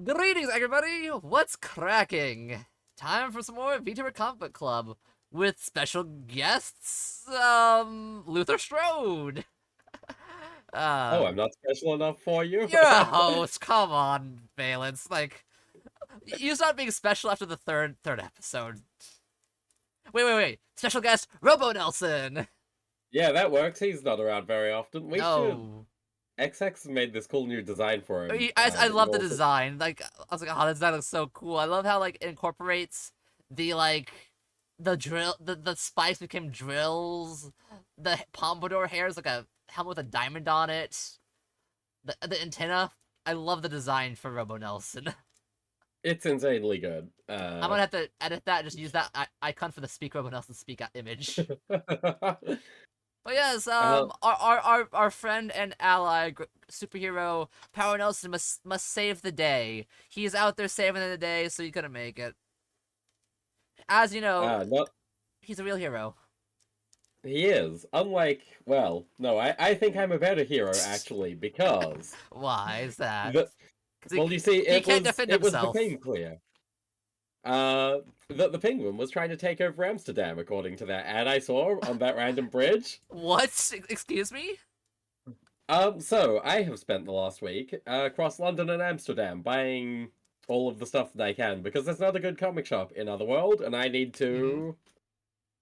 Greetings, everybody! What's cracking? Time for some more Vtuber Comic Book Club with special guests, Luther Strode. Oh, I'm Um, not special enough for you? you're a host. Come on, Valence. Like, you stopped being special after the third episode. Wait. Special guest, Robo Nelson. Yeah, that works. He's not around very often. We should. No, XX made this cool new design for him. I That you love the also. design. Like, I was like, oh, this design looks so cool. I love how like it incorporates the the spikes became drills. The pompadour hair is like a helmet with a diamond on it. The antenna. I love the design for Robo Nelson. It's insanely good. I'm gonna have to edit that and just use that icon for the Speak Robo Nelson Speak image. But yes, uh, our friend and ally, superhero Power Nelson must save the day. He's out there saving the day, so he couldn't make it. As you know, not he's a real hero. he is. Unlike, well, no, I think I'm a better hero actually because Why is that? the Because well, you see, he can't defend it was himself. became clear. That the penguin was trying to take over Amsterdam, according to that ad I saw on that random bridge. What? Excuse me? So I have spent the last week across London and Amsterdam buying all of the stuff that I can because there's not a good comic shop in Otherworld, and I need Mm-hmm. to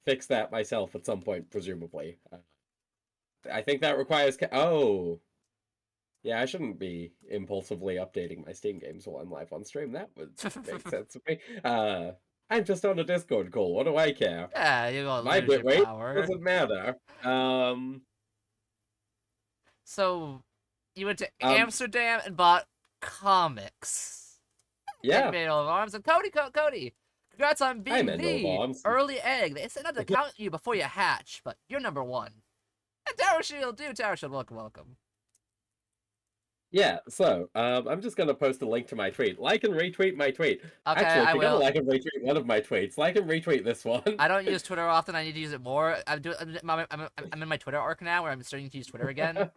fix that myself at some point, presumably. I think that requires. Oh, yeah, I shouldn't be impulsively updating my Steam games while I'm live on stream. That would make sense to me. I'm just on a Discord call. What do I care? Yeah, you're gonna My lose your bitrate power. doesn't matter. So, you went to Um, Amsterdam and bought comics. Like yeah, Manual of Arms and Cody. Congrats on I'm being in no the bombs. early egg. They said not to count you before you hatch, but you're number one. And Tower Shield, dude, Tower Shield, welcome. Yeah, so I'm just gonna post a link to my tweet. Like and retweet my tweet. Okay, Actually, if I you're gonna will. like and retweet one of my tweets, like and retweet this one. I don't use Twitter often. I need to use it more. I'm in my Twitter arc now, where I'm starting to use Twitter again.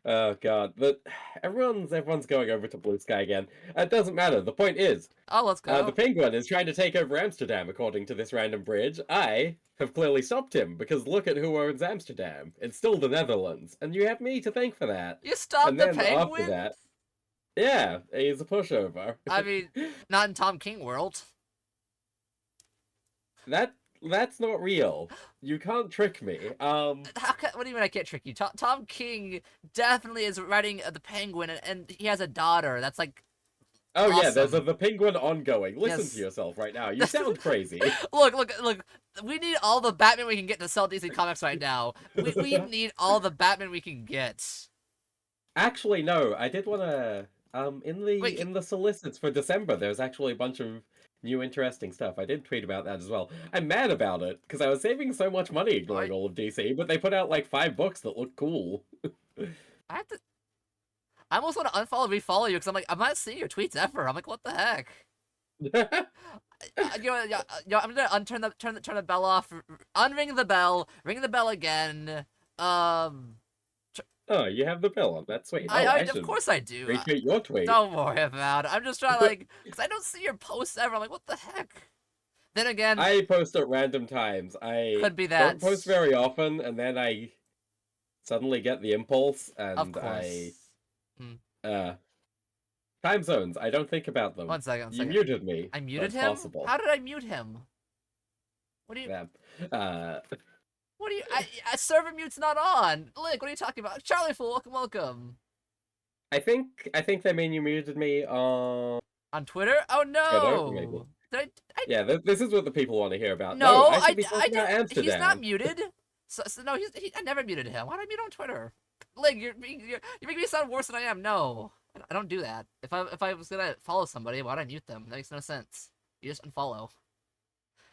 Oh god, but everyone's going over to Blue Sky again. It doesn't matter. The point is, Oh, let's the go. penguin is trying to take over Amsterdam, according to this random bridge. I have clearly stopped him because look at who owns Amsterdam. It's still the Netherlands, and you have me to thank for that. You stopped And the then after penguin? that, yeah, he's a pushover. I mean, not in Tom King world. That's not real. You can't trick me. What do you mean I can't trick you? Tom King definitely is writing the Penguin, and he has a daughter. That's like Oh yeah, there's awesome. the penguin ongoing. Listen to Yes. yourself right now. You sound crazy. Look. We need all the Batman we can get to sell DC Comics right now. We need all the Batman we can get. Actually, no. I did want to. Wait, In the solicits for December, there's actually a bunch of new interesting stuff. I did tweet about that as well. I'm mad about it because I was saving so much money ignoring all of DC, but they put out like 5 books that look cool. I have to. I almost want to unfollow, refollow you because I'm not seeing your tweets ever. I'm like, what the heck? I'm gonna turn the bell off, unring the bell, ring the bell again. Oh, you have the bill on. That's sweet. Oh, I Of should course I do. retweet your tweet. Don't worry about it. I'm just trying to because I don't see your posts ever. I'm like, what the heck? Then again, I post at random times. I could be don't that. post very often, and then I suddenly get the impulse, Of and I course. Hmm. uh time zones. I don't think about them. One second. You muted me. I muted That's him. possible. How did I mute him? What do you? Yeah. Uh, What do you? Server mute's not on. Lick, what are you talking about? Charlie Fool, welcome. I think they mean you muted me on On Twitter? Oh Twitter, maybe. no! Did Yeah, this is what the people want to hear about. No, No, I should be I talking about didn't. He's not Amsterdam. muted. So no, I never muted him. Why did I mute on Twitter? Like you're making me sound worse than I am. No, I don't do that. If I was gonna follow somebody, why'd I mute them? That makes no sense. You just unfollow.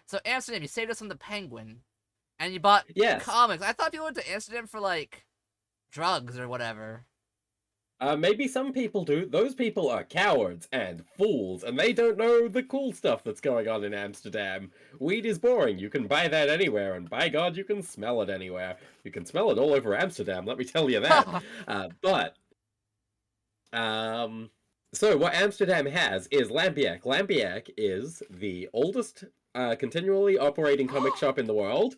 So Amsterdam, you saved us from the Penguin, and you bought Yes. comics. I thought people went to Amsterdam for like drugs or whatever. Maybe some people do. Those people are cowards and fools, and they don't know the cool stuff that's going on in Amsterdam. Weed is boring. You can buy that anywhere, and by God, you can smell it anywhere. You can smell it all over Amsterdam, let me tell you that. But, So what Amsterdam has is Lambiek. Lambiek is the oldest continually operating comic shop in the world.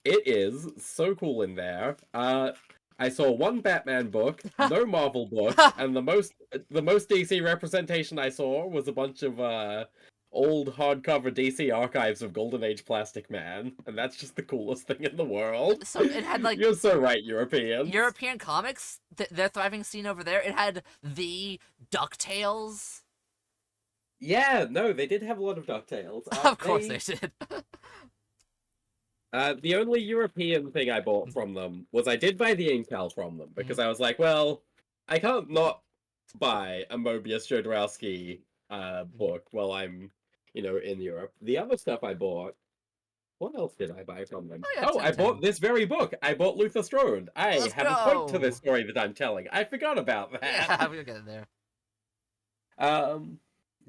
It is so cool in there. I saw one Batman book, no Marvel books, and the most DC representation I saw was a bunch of old hardcover DC archives of Golden Age Plastic Man, and that's just the coolest thing in the world. So it had like You're so right, Europeans. European comics, their thriving scene over there. It had the DuckTales. Yeah, no, they did have a lot of DuckTales. Of course they did. The only European thing I bought from them was I did buy the Incal from them because I was like, well, I can't not buy a Mobius Jodorowsky book while I'm, in Europe. The other stuff I bought, what else did I buy from them? Oh yeah, Oh, I bought this very book. I bought Luther Strode. I Let's have a point to this go. story that I'm telling. I forgot about that. Yeah, we'll get there.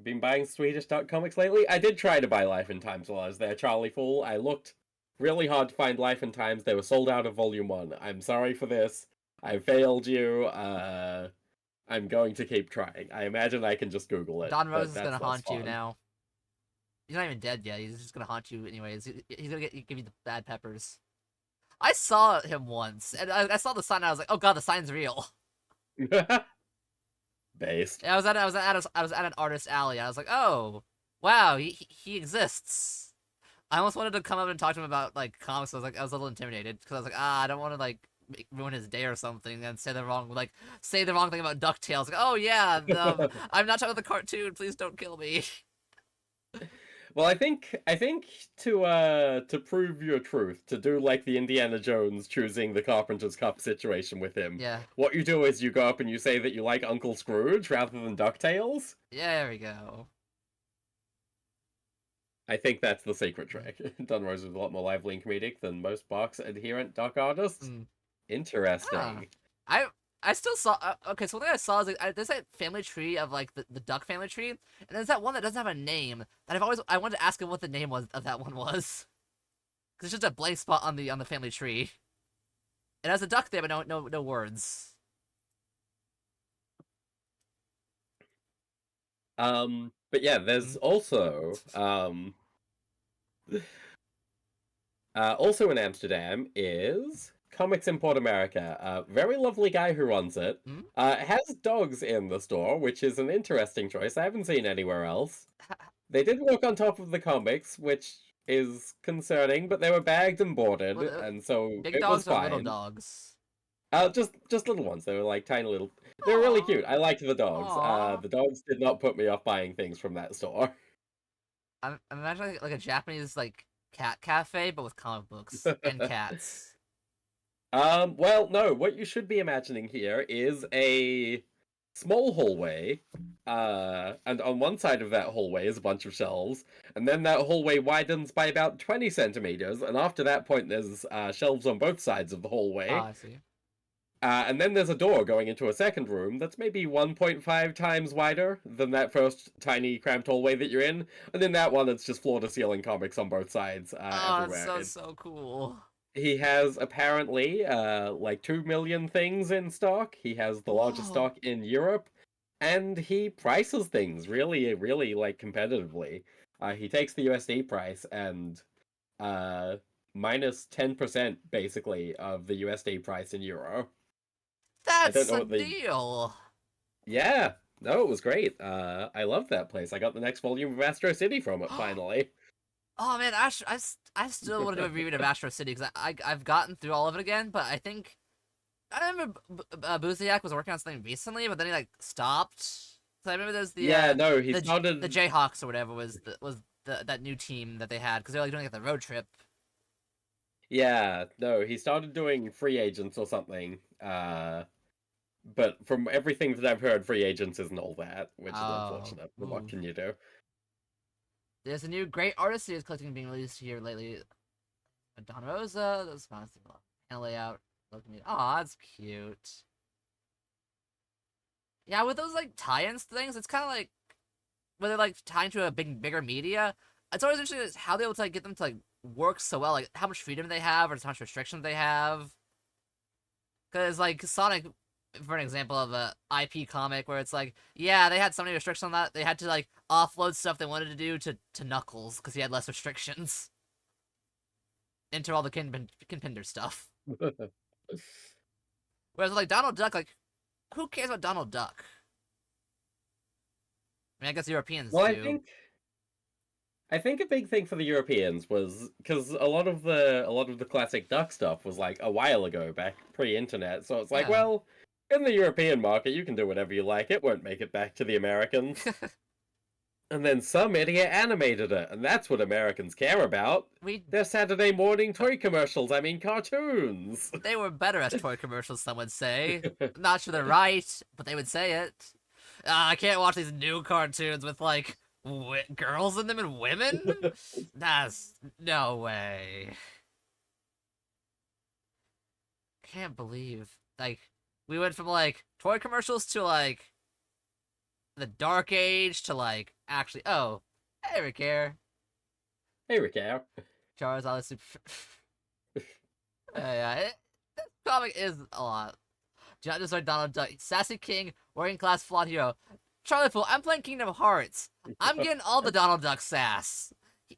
Been buying Swedish comics lately. I did try to buy Life in Times while I was there, Charlie Fool. I looked really hard to find Life in Times. They were sold out of Volume 1. I'm sorry for this. I failed you. I'm going to keep trying. I imagine I can just Google it. Don but Rose is that's gonna less haunt you fun. now. He's not even dead yet. He's just gonna haunt you anyways. He's gonna give you the bad peppers. I saw him once, and I saw the sign. And I was like, "Oh God, the sign's real." Based. And I was at an artist alley. I was like, "Oh, wow, he exists." I almost wanted to come up and talk to him about like comics. I was a little intimidated because I was like, I don't want to like ruin his day or something and say the wrong thing about DuckTales. Like, oh yeah, I'm not talking about the cartoon. Please don't kill me. Well, I think to prove your truth, to do like the Indiana Jones choosing the Carpenter's Cup situation with him, Yeah, what you do is you go up and you say that you like Uncle Scrooge rather than DuckTales. yeah, there we go. I think that's the secret trick. Dunrose is a lot more lively and comedic than most box adherent Duck artists. Mm. Ah, Interesting. I I still saw. Okay, so one thing I saw is like there's that family tree of like the duck family tree, and there's that one that doesn't have a name that I wanted to ask him what the name was of that one was, because it's just a blank spot on the family tree. It has a duck there, but no words. But yeah, there's Mm. also in Amsterdam is Comics Import America. A very lovely guy who runs it. Mm? Has dogs in the store, which is an interesting choice. I haven't seen anywhere else. They did work on top of the comics, which is concerning, but they were bagged and boarded, Well, and so big it was dogs or little fine. dogs? Just little ones. They were like tiny little. They were really Aww, cute. I liked the dogs. aww. The dogs did not put me off buying things from that store. I'm imagining like a Japanese like cat cafe, but with comic books and cats. Well, no, what you should be imagining here is a small hallway, and on one side of that hallway is a bunch of shelves, and then that hallway widens by about 20 centimeters, and after that point there's shelves on both sides of the hallway, Ah, I see. and then there's a door going into a second room that's maybe 1.5 times wider than that first tiny cramped hallway that you're in, and in that one it's just floor-to-ceiling comics on both sides, Oh, that's everywhere. so cool. He has apparently like 2 million things in stock. He has the largest Whoa. stock in Europe, and he prices things really, really like competitively. He takes the USD price and minus 10% basically of the USD price in euro. I don't That's know a what the deal. Yeah, no, it was great. I love that place. I got the next volume of Astro City from it finally. Oh man, I still want to do a review of Astro City because I've gotten through all of it again, but I think I remember Buziak was working on something recently, but then he like stopped. So I remember there's Yeah, no, he the started. Jayhawks or whatever was that new team that they had because they were like doing like the road trip. Yeah, no, he started doing free agents or something. But from everything that I've heard, free agents isn't all that, which is Oh, unfortunate. But what ooh. can you do? There's a new great artist series collecting being released here lately. Don Rosa, those constant and layout. Look at me. Aw, that's cute. Yeah, with those like tie-ins things, it's kind of like when they're like tying to a bigger media. It's always interesting is how they able to like get them to like work so well, like how much freedom they have or how much restrictions they have. Because like Sonic, for an example of a IP comic where it's like, yeah, they had so many restrictions on that they had to like offload stuff they wanted to do to Knuckles because he had less restrictions. Enter all the Kinpinder stuff. Whereas like Donald Duck, like who cares about Donald Duck? I mean, I guess Europeans Well, do. I think a big thing for the Europeans was because a lot of the classic Duck stuff was like a while ago, back pre-internet. So it's like, Yeah. well, in the European market, you can do whatever you like. It won't make it back to the Americans. And then some idiot animated it, and that's what Americans care about. we They're Saturday morning toy commercials. I mean, cartoons. They were better as toy commercials, some would say. Not sure they're right, but they would say it. I can't watch these new cartoons with like girls in them and women. That's no way. Can't believe like we went from like toy commercials to like the dark age to like actually hey Rick here. Hey, Rick. Charizard super. Yeah, this comic is a lot. Do not destroy Donald Duck. Sassy King, working class flawed hero. Charlie Fool, I'm playing Kingdom Hearts. I'm getting all the Donald Duck sass.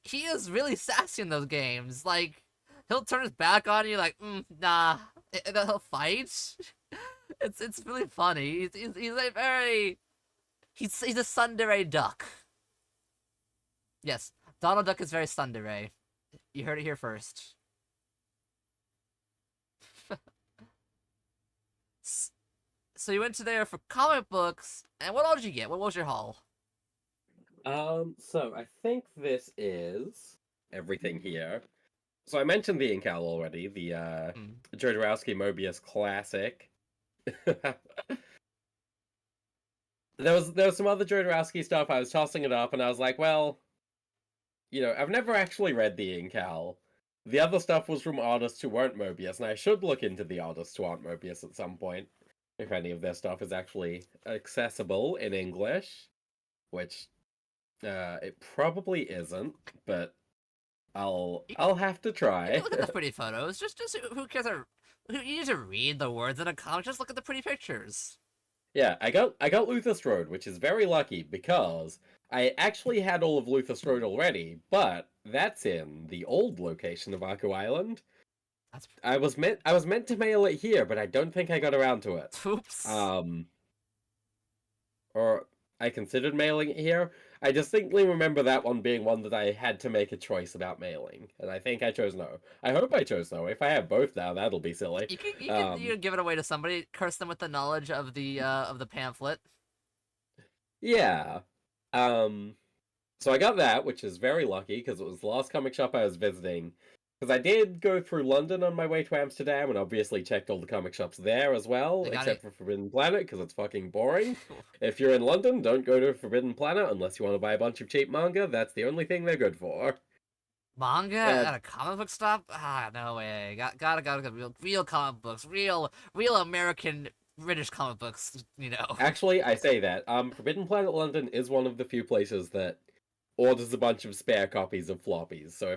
He is really sassy in those games. Like, he'll turn his back on you, like, nah. And then he'll fight. It's really funny. He's a very he's a tsundere duck. Yes, Donald Duck is very tsundere. You heard it here first. So you went to there for comic books, and what all did you get? What was your haul? So I think this is everything here. So I mentioned the Incal already, the Hmm. Jodorowsky Mobius classic. There was some other Jodorowsky stuff. I was tossing it up, and I was like, well, I've never actually read the Incal. The other stuff was from artists who weren't Mobius, and I should look into the artists who aren't Mobius at some point, if any of their stuff is actually accessible in English, which it probably isn't, but I'll have to You can try. look at the pretty photos. Just who cares? Who you need to read the words in a comic? Just look at the pretty pictures. Yeah, I got Luther Strode, which is very lucky because I actually had all of Luther Strode already, but that's in the old location of Arco Island. That's I was meant to mail it here, but I don't think I got around to it. oops. Um, or I considered mailing it here. I distinctly remember that one being one that I had to make a choice about mailing, and I think I chose no. I hope I chose no. If I have both now, that'll be silly. You can give it away to somebody. Curse them with the knowledge of the pamphlet. Yeah. Um, so I got that, which is very lucky because it was the last comic shop I was visiting. Because I did go through London on my way to Amsterdam and obviously checked all the comic shops there as well, They got except it. for Forbidden Planet because it's fucking boring. If you're in London, don't go to Forbidden Planet unless you want to buy a bunch of cheap manga. That's the only thing they're good for. Manga Uh, at a comic book stop? Ah, no way. Gotta get real comic books, real American British comic books. You know. Actually, I say that. Forbidden Planet London is one of the few places that orders a bunch of spare copies of floppies. So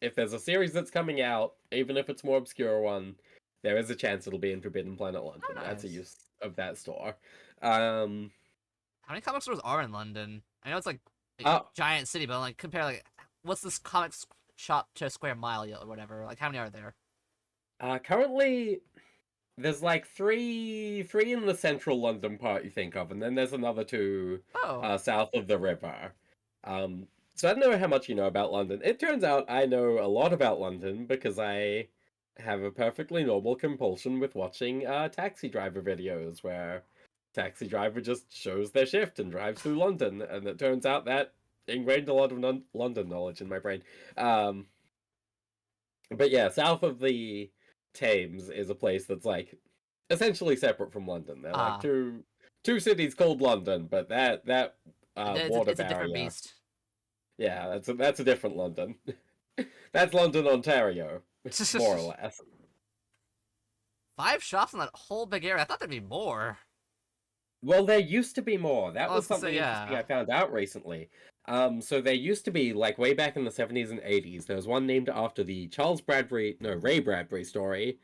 if there's a series that's coming out, even if it's a more obscure one, there is a chance it'll be in Forbidden Planet Oh, London. That's a nice. use of that store. Um, How many comic stores are in London? I know it's like a uh, giant city, but like compare like what's this shop to a square mile or whatever? Like how many are there? Currently there's like three in the central London part you think of, and then there's another two Oh, south of the river. Um, so I don't know how much you know about London. It turns out I know a lot about London because I have a perfectly normal compulsion with watching taxi driver videos where taxi driver just shows their shift and drives through London, and it turns out that ingrained a lot of London knowledge in my brain. Um, but yeah, south of the Thames is a place that's like essentially separate from London. They're like ah, two cities called London, but that it's water it's a different barrier, beast. yeah, that's a different London. That's London, Ontario, more or less. 5 shops in that whole big area. I thought there'd be more. Well, there used to be more. That I was was gonna say something interesting yeah. I found out recently. So there used to be, like, way back in the 70s and 80s, there was one named after the Ray Bradbury story,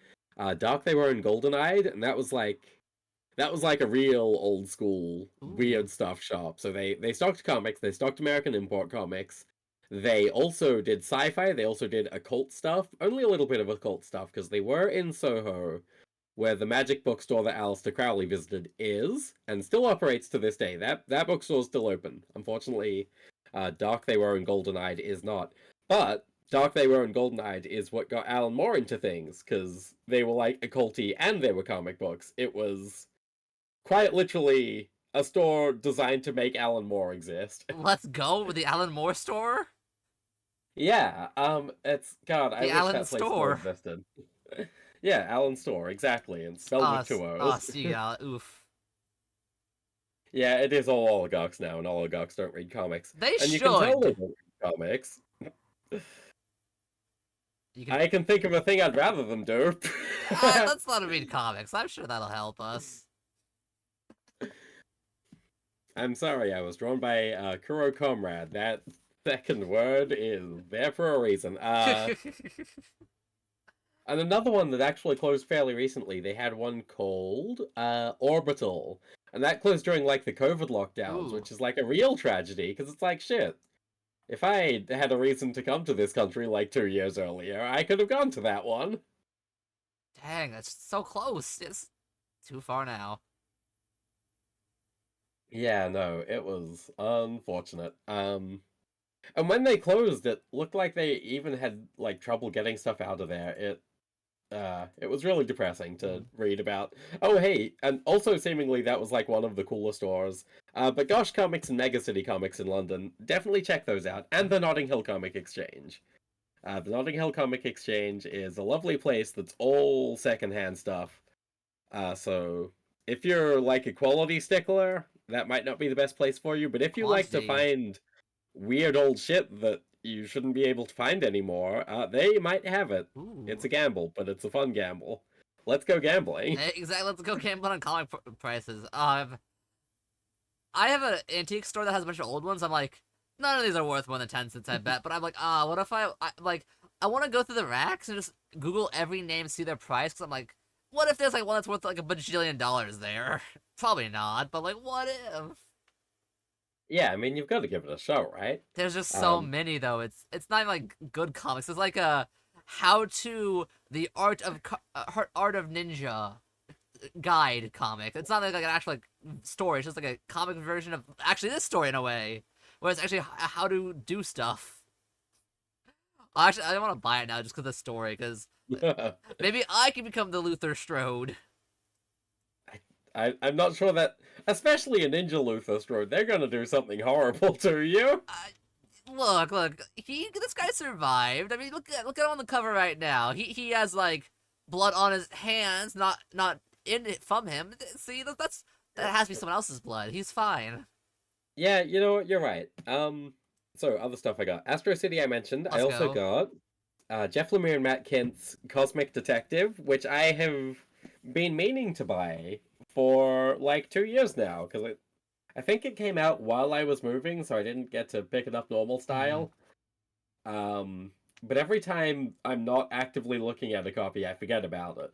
Dark They Were and Golden Eyed, and that was like That was like a real old school Ooh. weird stuff shop. So they stocked comics, they stocked American import comics. They also did sci-fi, they also did occult stuff, only a little bit of occult stuff because they were in Soho, where the magic bookstore that Aleister Crowley visited is and still operates to this day. That bookstore's still open. Unfortunately, Dark They Were in Golden Eyed is not. But Dark They Were in Golden Eyed is what got Alan Moore into things because they were like occulty and they were comic books. It was quite literally a store designed to make Alan Moore exist. Let's go with the Alan Moore store. Yeah, it's God, I The wish Alan that place still store. existed. Yeah, Alan Store, exactly, and spelled with two O's. Seagal. Oof. Yeah, it is all oligarchs now, and oligarchs don't read comics. They And you can tell they should. don't read comics. You can. I can think of a thing I'd rather them do. Let's let him read comics. I'm sure that'll help us. I'm sorry, I was drawn by Kuro Comrade. That second word is there for a reason. And another one that actually closed fairly recently, they had one called Orbital. And that closed during like the COVID lockdowns, Ooh. which is like a real tragedy, because it's like shit. If I had a reason to come to this country like 2 years earlier, I could have gone to that one. Dang, that's so close. It's too far now. Yeah, no, it was unfortunate. And when they closed, it looked like they even had like trouble getting stuff out of there. It was really depressing to Mm. read about. Oh, hey, and also seemingly that was like one of the cooler stores. But Gosh Comics and Mega City Comics in London, definitely check those out. And the Notting Hill Comic Exchange. The Notting Hill Comic Exchange is a lovely place that's all secondhand stuff. So if you're like a quality stickler, that might not be the best place for you. But if you like to Quantity. find weird old shit that you shouldn't be able to find anymore, they might have it. It's Ooh. a gamble, but it's a fun gamble. Let's go gambling. Exactly. Let's go gamble on comic prices. I have an antique store that has a bunch of old ones. I'm like, none of these are worth more than 10 cents, I bet. But I'm like, what if I want to go through the racks and just Google every name, see their price? Because I'm like, what if there's like one that's worth like a bajillion dollars there? Probably not, but like, what if? Yeah, I mean you've got to give it a shot, right? There's just so Um, many though. It's not even like good comics. It's like a how to the art of ninja guide comic. It's not like an actual like story. It's just like a comic version of actually this story in a way, where it's actually how to do stuff. Actually, I don't want to buy it now just because of the story. Because maybe I can become the Luther Strode. I'm not sure that, especially in Ninja Luther Strode, they're gonna do something horrible to you. Look. This guy survived. I mean, look at him on the cover right now. He has like blood on his hands, not in it from him. See, that has to be someone else's blood. He's fine. Yeah, you know what? You're right. So other stuff I got. Astro City I mentioned. I Let's also go. got Jeff Lemire and Matt Kent's Cosmic Detective, which I have been meaning to buy for like 2 years now because I think it came out while I was moving, so I didn't get to pick it up normal Hmm. style. But every time I'm not actively looking at a copy, I forget about it.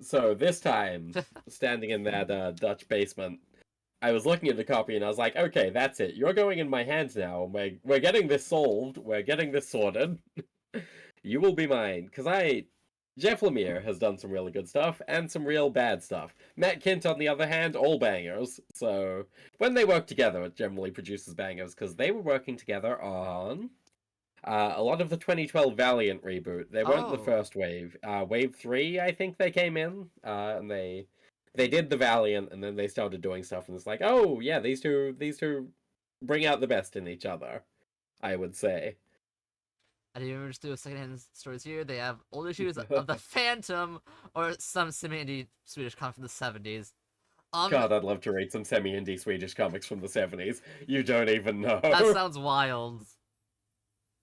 So this time, standing in that Dutch basement, I was looking at the copy and I was like, okay, that's it. You're going in my hands now. We're getting this solved. We're getting this sorted. You will be mine. Because Jeff Lemire has done some really good stuff and some real bad stuff. Matt Kint, on the other hand, all bangers. So when they work together, it generally produces bangers because they were working together on a lot of the 2012 Valiant reboot. They weren't the Oh. first wave. Wave 3, I think they came in, and they did the Valiant, and then they started doing stuff, and it's like, oh yeah, these two bring out the best in each other. I would say. I didn't even just do a secondhand stories here. They have old issues of the Phantom or some semi-indie Swedish comic from the 70s. Um, God, I'd love to read some semi-indie Swedish comics from the 70s. You don't even that know. sounds wild.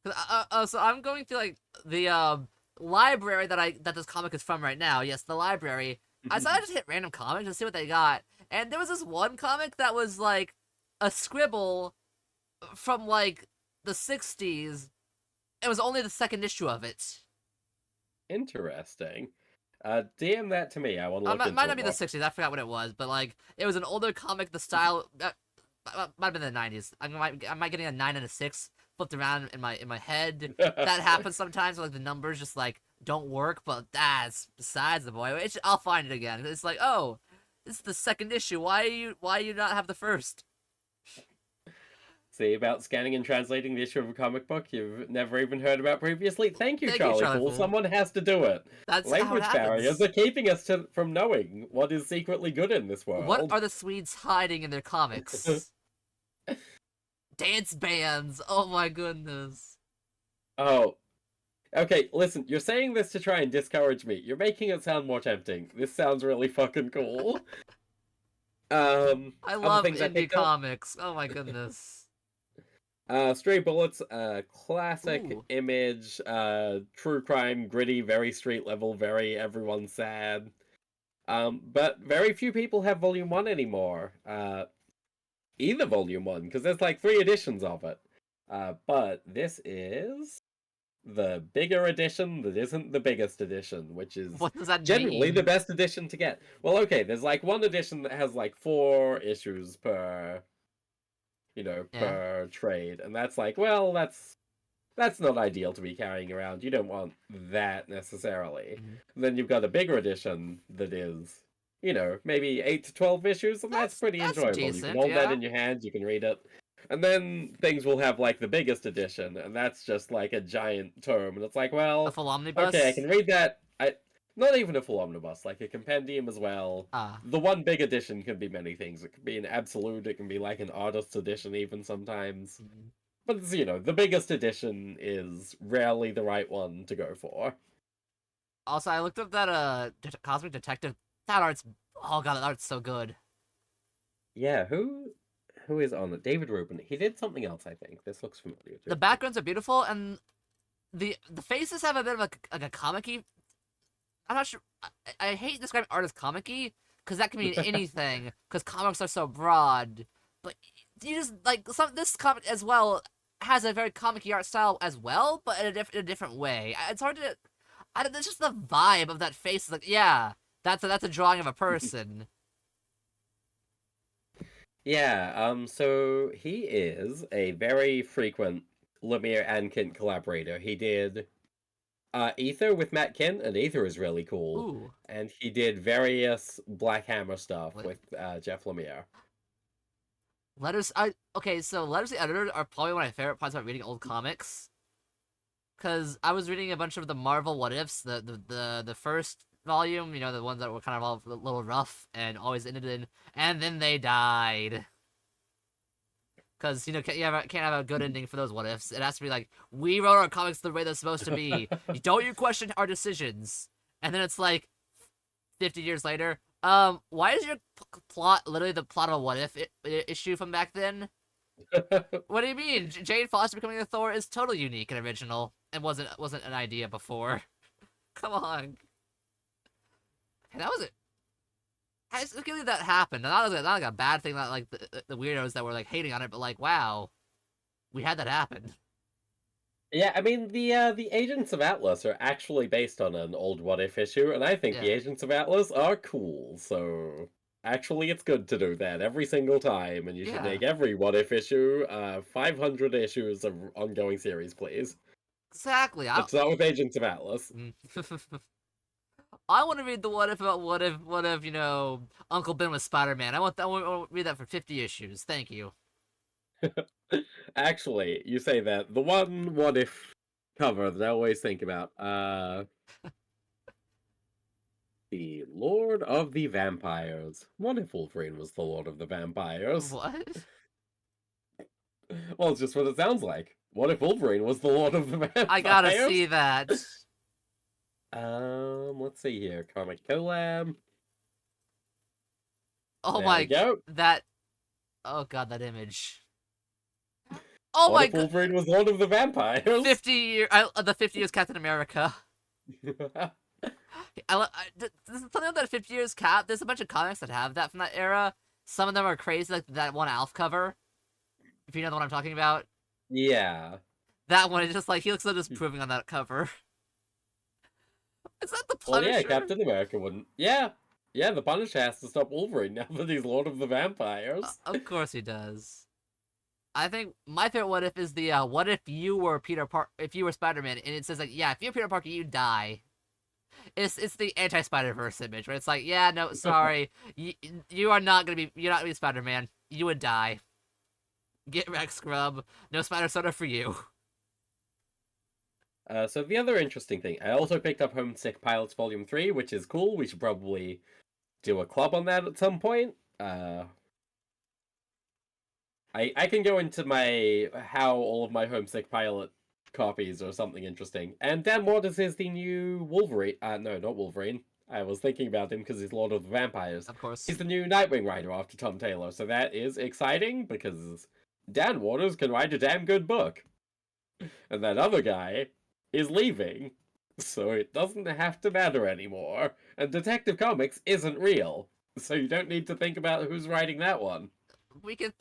So I'm going through like the library that this comic is from right now. Yes, the library. I decided to just hit random comics and see what they got. And there was this one comic that was like a scribble from like the 60s. It was only the second issue of it. Interesting. DM that to me. I want to look It might into not it be the more. 60s. I forgot what it was, but like it was an older comic. The style might have been the 90s. I might getting a 9 and a 6 flipped around in my head. That happens sometimes. Like the numbers just like don't work, but that's besides the point. I'll find it again. It's like, oh, this is the second issue. Why you not have the first? See about scanning and translating the issue of a comic book you've never even heard about previously? Thank you, Thank you, Charlie Charlie Fool. Fool. Someone has to do it. That's how it Language barriers are happens. keeping us from knowing what is secretly good in this What world. are the Swedes hiding in their comics? Dance bands. Oh my goodness. Oh, okay, listen, you're saying this to try and discourage me. You're making it sound more tempting. This sounds really fucking cool. I Other love things I indie picked up. comics. Oh my goodness. Stray Bullets, classic Ooh. image, true crime, gritty, very street level, very everyone's sad. But very few people have Volume 1 anymore. Either Volume 1, because there's like 3 editions of it. But this is the bigger edition that isn't the biggest edition, which is What does that generally the mean? best edition to get. Well, okay, there's like one edition that has like 4 issues per, Yeah. per trade, and that's like, well, that's not ideal to be carrying around. You don't want that necessarily. Mhm. Then you've got a bigger edition that is, maybe 8 to 12 issues, and that's pretty That's enjoyable. You can decent, hold that yeah. in your hands, you can read it. And then things will have like the biggest edition, and that's just like a giant tome. And it's like, A well, full okay, I omnibus? can read that. Not even a full omnibus, like a compendium as well. Ah. The one big edition can be many things. It can be an absolute, it can be like an artist's edition, even sometimes. Mhm. But the biggest edition is rarely the right one to go for. Also, I looked up that Cosmic Detective. That art's oh god, that art's so good. Yeah, who is on it? David Rubin. He did something else, I think. This looks familiar The to me. backgrounds are beautiful, and the faces have a bit of a comic-y. I'm not sure. I hate describing art as comic-y because that can mean anything. Because comics are so broad, but you just like this comic as well has a very comic-y art style as well, but in a different way. It's hard to. It's just the vibe of that face. Is like, yeah, that's a drawing of a person. Yeah, so he is a very frequent Lemire and Kint collaborator. He did Ether with Matt Kint, and Ether is really cool. Ooh, And he did various Black Hammer stuff like with Jeff Lemire. letters. Okay, so letters to the editor are probably one of my favorite parts about reading old comics. Cause I was reading a bunch of the Marvel What Ifs, the first volume, the ones that were kind of all a little rough and always ended in, and then they died. Cause can't have a good ending for those What Ifs. It has to be like we wrote our comics the way they're supposed to be. Don't you question our decisions? And then it's like 50 years later. Why is your plot literally the plot of a What If issue from back then? What do you mean? Jane Foster becoming a Thor is totally unique and original, and wasn't an idea before. Come on, hey, that was it. I just can't believe that happened. Not like a bad thing. Not like the weirdos that were like hating on it, but like, wow, we had that happen. Yeah, I mean the Agents of Atlas are actually based on an old What If issue, and I think the Yeah, Agents of Atlas are cool. So actually, it's good to do that every single time, and you should yeah, make every What If issue 500 issues of ongoing series, please. exactly. But start with Agents of Atlas. Mm. I want to read the What If about what if Uncle Ben was Spider-Man. I want to read that for 50 issues. Thank you. Actually, you say that the one What If cover that I always think about, the Lord of the Vampires. What if Wolverine was the Lord of the Vampires? What? Well, it's just what it sounds like. What if Wolverine was the Lord of the I gotta Vampires? see that. Let's see here. Comic collab. Oh There we my, go. that. Oh god, that image. Oh What my if god, Wolverine was Lord of the Vampires? 50 year, the 50 years Captain America. There's something about that 50 years Cap. There's a bunch of comics that have that from that era. Some of them are crazy, like that one Alf cover. If you know the one I'm talking about, Yeah. that one is just like he looks so disapproving on that cover. Is that the Well, yeah, Punisher? Captain America wouldn't. Yeah, yeah, the Punisher has to stop Wolverine now that he's Lord of the Vampires. Of course he does. I think my favorite what if is the what if you were if you were Spider-Man, and it says like, yeah, if you're Peter Parker, you die. It's the anti Spider-Verse image where it's like, yeah, no, sorry, you are not gonna be you're not gonna be Spider-Man. You would die. Get wrecked, scrub. No spider soda for you. So the other interesting thing, I also picked up Homesick Pilots Volume 3, which is cool. We should probably do a club on that at some point. I can go into my how all of my Homesick Pilot copies or something interesting. And Dan Waters is the new Wolverine. No, not Wolverine. I was thinking about him because he's Lord of the Vampires. Of course. He's the new Nightwing writer after Tom Taylor, so that is exciting because Dan Waters can write a damn good book. And that other guy is leaving, so it doesn't have to matter anymore. And Detective Comics isn't real, so you don't need to think about who's writing that one. We could.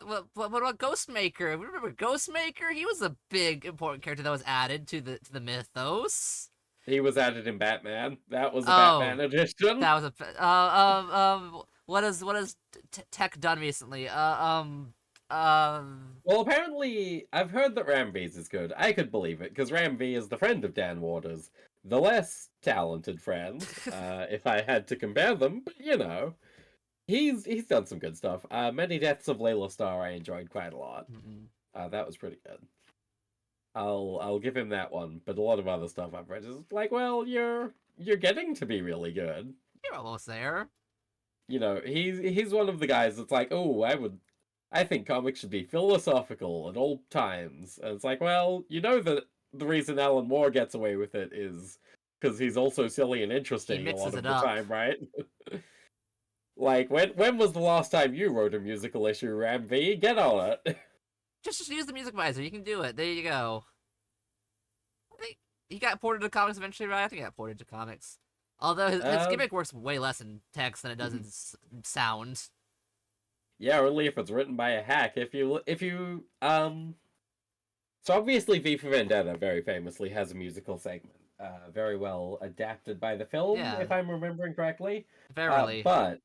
What about Ghostmaker? Remember Ghostmaker? He was a big important character that was added to the mythos. He was added in Batman. That was a Oh, Batman edition. that was a what has Tech done recently? Well, apparently, I've heard that Rambees is good. I could believe it, because Ramby is the friend of Dan Waters. The less talented friend, if I had to compare them, but you know. He's done some good stuff. Many Deaths of Layla Starr I enjoyed quite a lot. That was pretty good. I'll give him that one, but a lot of other stuff I've read is like, well, you're getting to be really good. You're almost there. You know, he's one of the guys that's like, oh, I think comics should be philosophical at all times. And it's like, well, you know that the reason Alan Moore gets away with it is because he's also silly and He interesting a lot mixes of it the up. time, right? Like, when was the last time you wrote a musical issue, Ram V? Get on it. Just use the music visor. You can do it. There you go. I think he got ported to comics eventually, right? I think he got ported to comics. Although his Uh, gimmick works way less in text than it does in sound. yeah, only if it's written by a hack. So obviously V for Vendetta very famously has a musical segment, very well adapted by the film, Yeah, if I'm remembering correctly. verily. But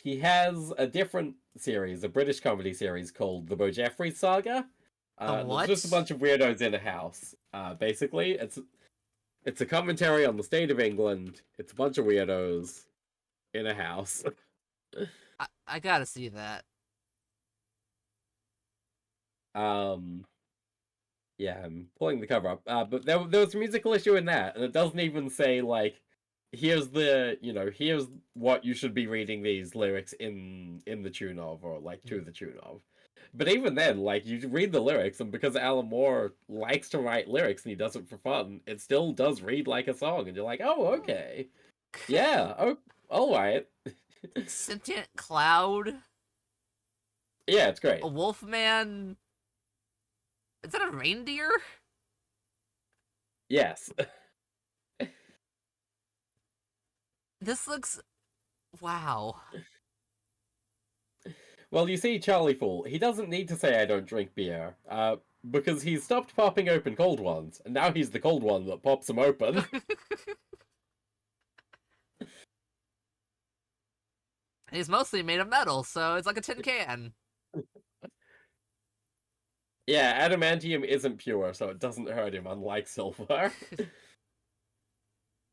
he has a different series, a British comedy series called The Bo Jeffries Saga. The That's just a what? bunch of weirdos in a house. Basically, it's a commentary on the state of England. It's a bunch of weirdos in a house. I gotta see that. um, yeah, I'm pulling the cover up. But there was a musical issue in that, and it doesn't even say like, here's what you should be reading these lyrics in the tune of, or like to the tune of. But even then, like you read the lyrics, and because Alan Moore likes to write lyrics and he does it for fun, it still does read like a song, and you're like, oh, okay, yeah, oh, all right, Sentient cloud, yeah, it's a great. wolf man. Is that a reindeer? Yes. This looks wow. Well, you see, Charlie Fool, he doesn't need to say I don't drink beer, because he's stopped popping open cold ones, and now he's the cold one that pops them open. He's mostly made of metal, so it's like a tin can. Yeah, adamantium isn't pure, so it doesn't hurt him, unlike silver.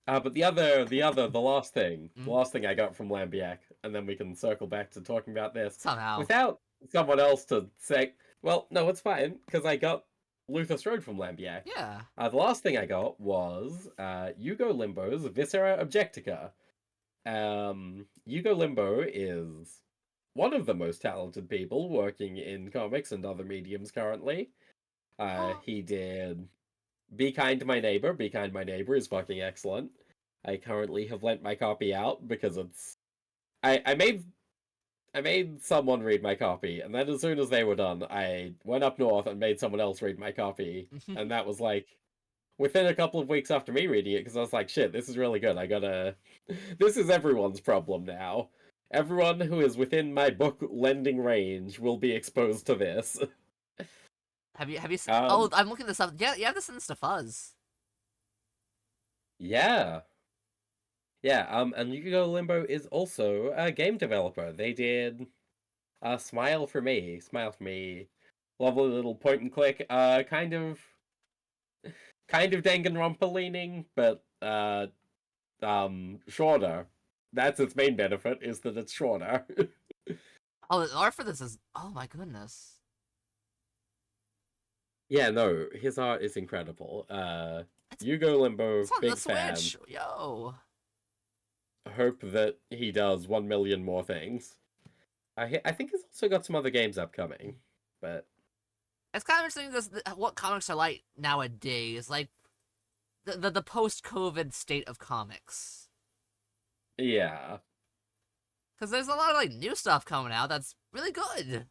But the Mm, last thing I got from Lambiak, and then we can circle back to talking about this somehow. without someone else to say, well, no, it's fine, because I got Luther Strode from Lambiak. Yeah. The last thing I got was Hugo Limbo's Viscera Objectica. Hugo Limbo is one of the most talented people working in comics and other mediums currently. He did Be Kind to My Neighbor. Be Kind to My Neighbor is fucking excellent. I currently have lent my copy out because it's. I made someone read my copy, and then as soon as they were done, I went up north and made someone else read my copy, and that was like within a couple of weeks after me reading it, because I was like, shit, this is really good. I gotta. This is everyone's problem now. Everyone who is within my book lending range will be exposed to this. Have you? Oh, Um, I'm looking this up. Yeah, you have this in the Fuzz. Yeah. Yeah, and Yugo Limbo is also a game developer. They did Smile for Me. Smile for Me. Lovely little point and click. Kind of Danganronpa leaning, but shorter. That's its main benefit, is that it's shorter. Oh, the art for this is, oh my goodness. Yeah, no, his art is incredible. It's Yugo Limbo, it's on the big fan. Switch, yo. Hope that he does 1 million more things. I think he's also got some other games upcoming, but It's kind of interesting this what comics are like nowadays, like the post-COVID state of comics. yeah. Because there's a lot of like new stuff coming out that's really good,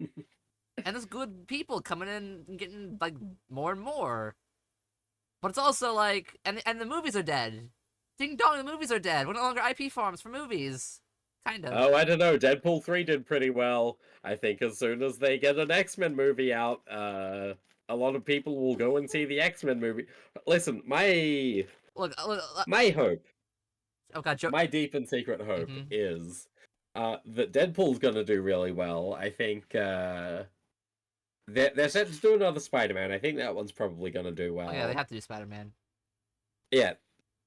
and there's good people coming in and getting like more and more. But it's also like, and the movies are dead. Ding dong, the movies are dead. We're no longer IP farms for movies. Kind of. Oh, I don't know. Deadpool 3 did pretty well. I think as soon as they get an X-Men movie out, a lot of people will go and see the X-Men movie. Listen, Look. my hope, Oh god, Joe. my deep and secret hope Mm-hmm. is that Deadpool's gonna do really well. I think they're set to do another Spider-Man. I think that one's probably gonna do Oh yeah, they well. have to do Spider-Man. Yeah,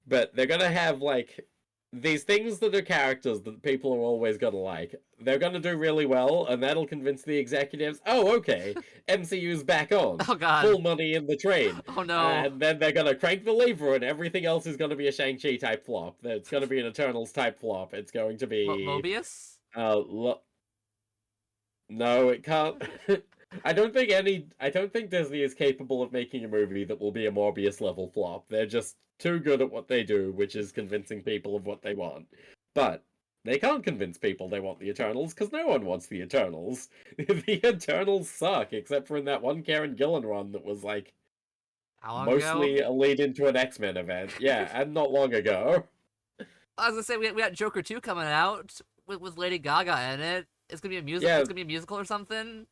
but they're gonna have like these things that are characters that people are always gonna like. They're gonna do really well, and that'll convince the executives. Oh, okay, MCU's back on, Oh god. full money in the train, Oh no. and then they're gonna crank the lever, and everything else is gonna be a Shang-Chi type flop. It's gonna be an Eternals type flop. It's going to be Mobius? uh, lo- no, it can't. I don't think Disney is capable of making a movie that will be a Morbius level flop. They're just too good at what they do, which is convincing people of what they want. But they can't convince people they want the Eternals because no one wants the Eternals. The Eternals suck, except for in that one Karen Gillan run that was like How long ago? mostly a lead into an X-Men event. Yeah, and not long ago. I was gonna say we got Joker 2 coming out with Lady Gaga in it. It's gonna be a music. Yeah, It's gonna be a musical or something.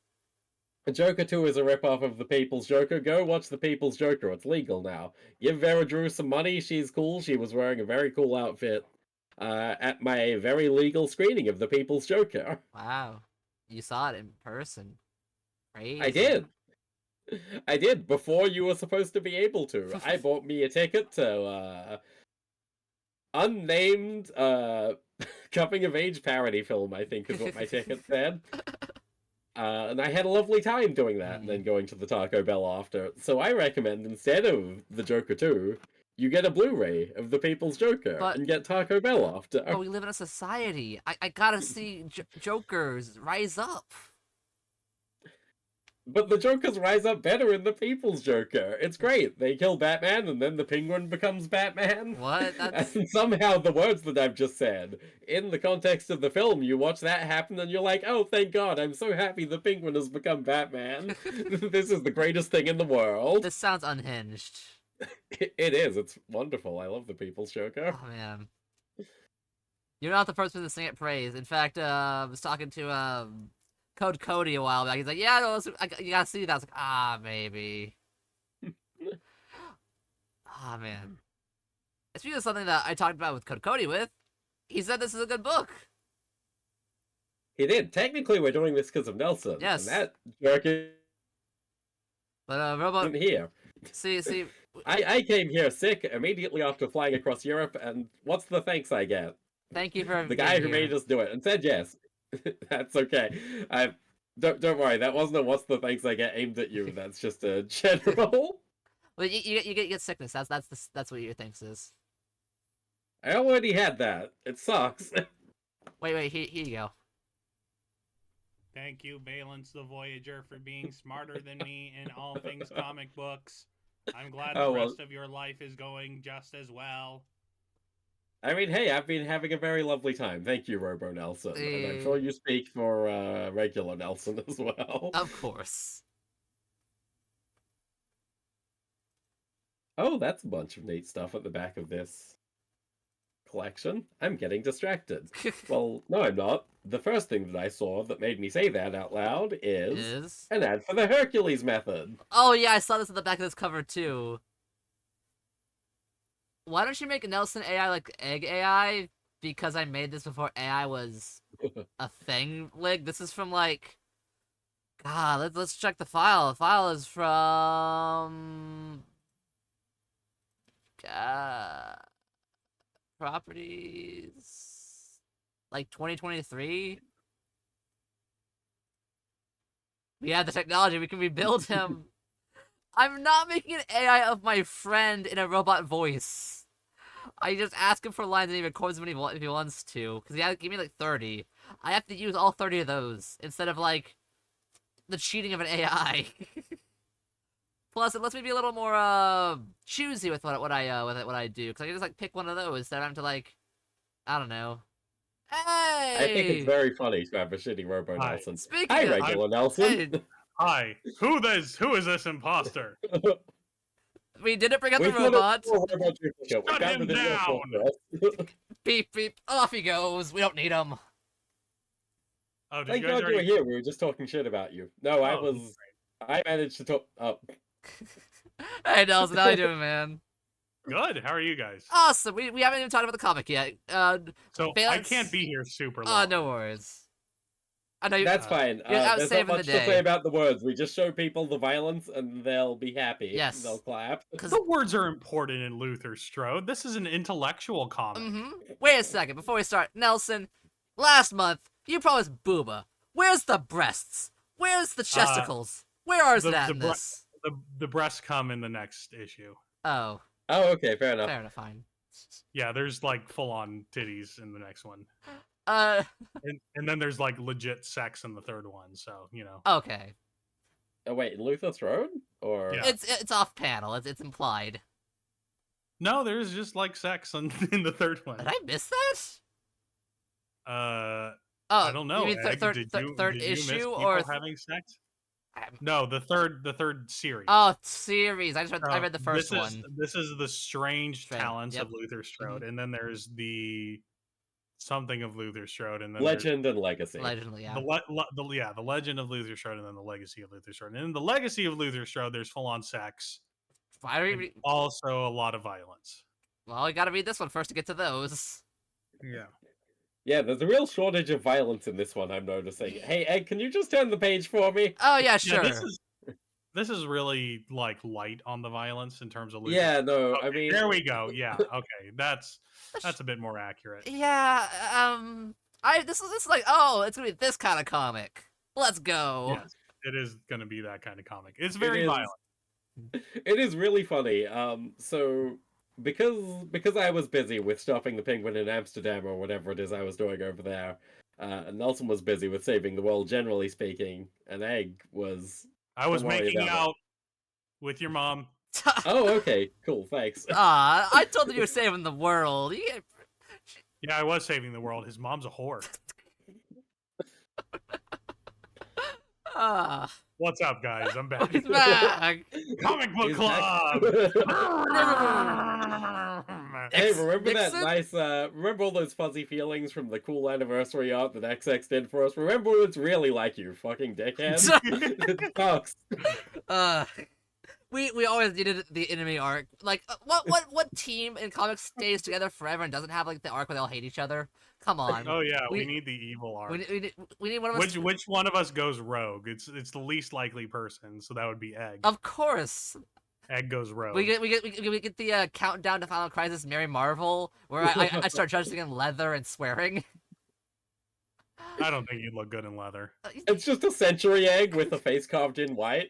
Joker 2 is a rip-off of The People's Joker. Go watch The People's Joker. It's legal now. Give Vera Drew some money. She's cool. She was wearing a very cool outfit at my very legal screening of The People's Joker. Wow, you saw it in person. I Crazy. did. I did before you were supposed to be able to. I bought me a ticket to unnamed coming of age parody film, I think is what my ticket said. And I had a lovely time doing that and then going to the Taco Bell after. So I recommend instead of the Joker 2, you get a Blu-ray of the People's Joker But and get Taco Bell after. but we live in a society. I gotta see Jokers rise up. But the Jokers rise up better in the People's Joker. It's great. They kill Batman and then the Penguin becomes Batman. What? That's And somehow the words that I've just said, in the context of the film, you watch that happen and you're like, oh, thank God, I'm so happy the Penguin has become Batman. This is the greatest thing in the world. this sounds unhinged. It is. It's wonderful. I love the People's Joker. Oh man, you're not the first person to sing it praise. In fact, I was talking to Code Cody a while back. He's like, "Yeah, no, you gotta see that." I was like, "Ah, maybe." Ah man, speaking of something that I talked about with Code Cody he said this is a good book. He did. Technically, we're doing this because of Nelson, and Yes, that jerk but Robot, isn't here. see, I came here sick immediately after flying across Europe, and what's the thanks I get? thank you for The being guy who here. made us do it and said yes. That's okay. I don't worry. That wasn't a what's the thanks I get aimed at you. That's just a general. Well, you get sickness. That's what your thanks is. I already had that. It sucks. Wait, here you go. Thank you, Balance the Voyager, for being smarter than me in all things comic books. I'm glad Oh, the well. rest of your life is going just as well. I mean, hey, I've been having a very lovely time. Thank you, Robo Nelson, and I'm sure you speak for regular Nelson as well. Of course. Oh, that's a bunch of neat stuff at the back of this collection. I'm getting distracted. Well, no, I'm not. The first thing that I saw that made me say that out loud is an ad for the Hercules method. Oh yeah, I saw this at the back of this cover too. Why don't you make Nelson AI like Egg AI? Because I made this before AI was a thing. Like, this is from like, God, let's check the file. The file is from properties like 2023. We have the technology. We can rebuild him. I'm not making an AI of my friend in a robot voice. I just ask him for lines and he records them if he wants to. Because he gave me like 30. I have to use all 30 of those instead of like the cheating of an AI. Plus, it lets me be a little more choosy with what I do. Because I can just like pick one of those instead of having to like, I don't know. I think it's Hey! very funny to have a shitty Robo Hi. Nelson. Speaking Hi, of, regular Nelson. hey, Hi. Who is this imposter? we didn't bring out We the thought it robot. was a robot duplicate. We Shut found him it in your down! fortress. Beep beep. Off he goes. We don't need him. Oh, did Thank you guys God you were already? here. We were just talking shit about you. No, Oh, I managed to talk. Oh, Hey Nelson, how you doing, man? good. How are you guys? Awesome. We haven't even talked about the comic yet. So I Valence. can't be here super long. No worries. I know you. that's fine. You're out There's not saving the much to say day. about the words. We just show people the violence, and they'll be happy. Yes. They'll clap. The words are important in Luther Strode. This is an intellectual comic. Wait a second before we start, Nelson. Last month you promised Booba. Where's the breasts? Where's the chesticles? Where is that in this? The breasts come in the next issue. Oh. Oh, okay, fair enough. Fair enough. Fine. Yeah, there's like full on titties in the next one. Uh. And then there's like legit sex in the third one. So Okay. Oh wait, Luther's Road? Or Yeah. It's off panel. It's implied. No, there's just like sex in the third one. Did I miss that? Oh, Oh, I don't know. You mean Egg. third Did you miss issue people or having sex? I'm- No, the third series. Oh, series. I read the first this one. This is the strange Strange, talents yep. of Luther Strode, and then there's the something of Luther Strode, and then Legend and Legacy. Allegedly, yeah. the legend of Luther Strode, and then the legacy of Luther Strode. And in the legacy of Luther Strode, there's full on sex, Why are and we? also a lot of violence. Well, we gotta read this one first to get to those. Yeah. Yeah, there's a real shortage of violence in this one, I'm noticing. Hey, Egg, can you just turn the page for me? Oh yeah, sure. Yeah, this is really like light on the violence in terms of Luther. Yeah, no, Okay, I mean... there we go. Yeah, okay, that's a bit more accurate. Yeah. This is like, oh, it's gonna be this kind of comic. Let's go. Yes, it is going to be that kind of comic. It's very is. violent. It is really funny. So because I was busy with stopping the penguin in Amsterdam or whatever it is I was doing over there, and Nelson was busy with saving the world, generally speaking, and Egg was... I was Don't worry making about it. out with your mom. Oh, okay, cool, thanks. I told you you were saving the world. You get... Yeah, I was saving the world. His mom's a whore. What's up, guys? I'm back. He's back. Comic Book He's Club. Hey, remember Nixon? that nice, remember all those fuzzy feelings from the cool anniversary art that XX did for us? Remember what it's really like, you fucking dickhead? It sucks. We always needed the enemy arc. Like, what team in comics stays together forever and doesn't have like the arc where they all hate each other? Come on. Oh yeah, we need the evil arc. We need one of us. Which one of us goes rogue? It's the least likely person, so that would be Egg. Of course. Egg goes rogue. We get the countdown to Final Crisis Mary Marvel, where I start dressing in leather and swearing. I don't think you'd look good in leather. It's just a century egg with a face carved in white.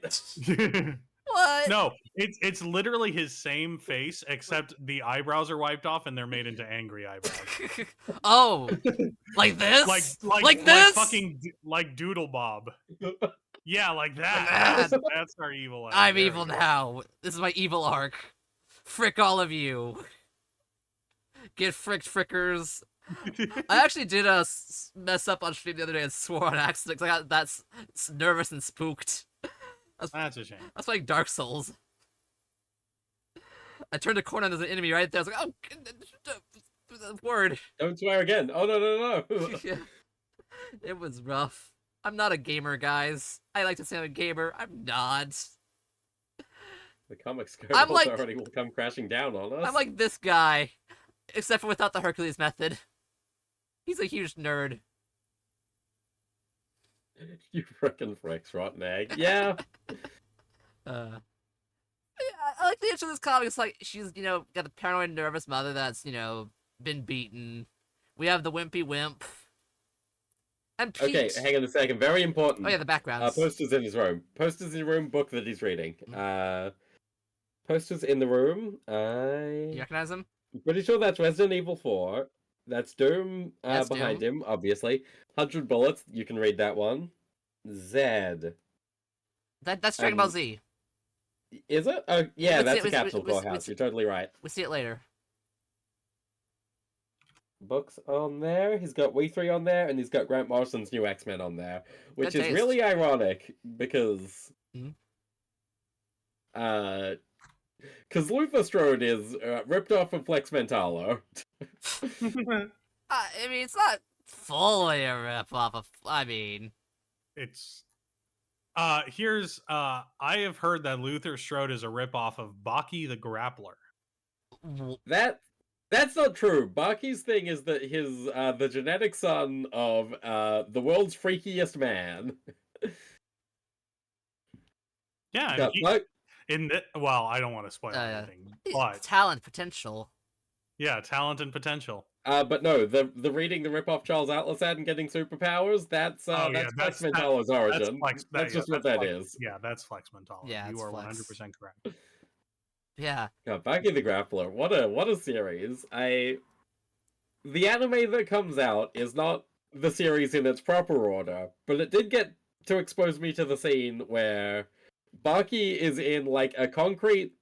What? No, it's literally his same face, except the eyebrows are wiped off and they're made into angry eyebrows. Oh, like this? Like this? fucking like Doodle Bob. Yeah, like That. that. That's our evil. I'm There evil we go. now. This is my evil arc. Frick all of you. Get fricked, frickers. I actually did mess up on stream the other day and swore on accident because I got that nervous and spooked. That's a shame. That's like Dark Souls. I turned a corner and there's an enemy right there. I was like, oh, word. Don't swear again. Oh, no. Yeah. It was rough. I'm not a gamer, guys. I like to say I'm a gamer. I'm not. The comics I'm code like- authority will come crashing down on us. I'm like this guy, except for without the Hercules method. He's a huge nerd. You frickin' fricks, rotten egg. Yeah. Yeah, I like the intro of this comic. It's like she's, got a paranoid, nervous mother that's, been beaten. We have the wimpy wimp. And Pete. Okay, hang on a second. Very important. Oh yeah, the backgrounds. Posters in his room. Posters in the room. Book that he's reading. Posters in the room. You recognize him? I'm pretty sure that's Resident Evil 4. That's Doom That's behind Doom. him, obviously. 100 Bullets. You can read that one. Zed. That's Dragon Ball Z. Is it? Oh, yeah, Let's that's see- a capsule let's- core house. let's- You're totally right. We see it later. Books on there. He's got We3 on there, and he's got Grant Morrison's new X-Men on there, which Good is taste. really ironic because, Mhm. because Luther Strode is ripped off of Flex Mentalo. I mean, it's not fully a rip off of. It's here's I have heard that Luther Strode is a ripoff of Baki the Grappler. That's not true. Baki's thing is that his the genetic son of the world's freakiest man. Yeah, Got well, I don't want to spoil yeah. anything, but Talent, potential. yeah, talent and potential. But no, the reading the rip-off Charles Atlas ad and getting superpowers, that's Flex Mentalo's origin. That's just what that is. Yeah, that's Flex Mentalo. Yeah, you it's are Flex. 100% correct. Yeah. God, Baki the Grappler, what a series. The anime that comes out is not the series in its proper order, but it did get to expose me to the scene where Baki is in like a concrete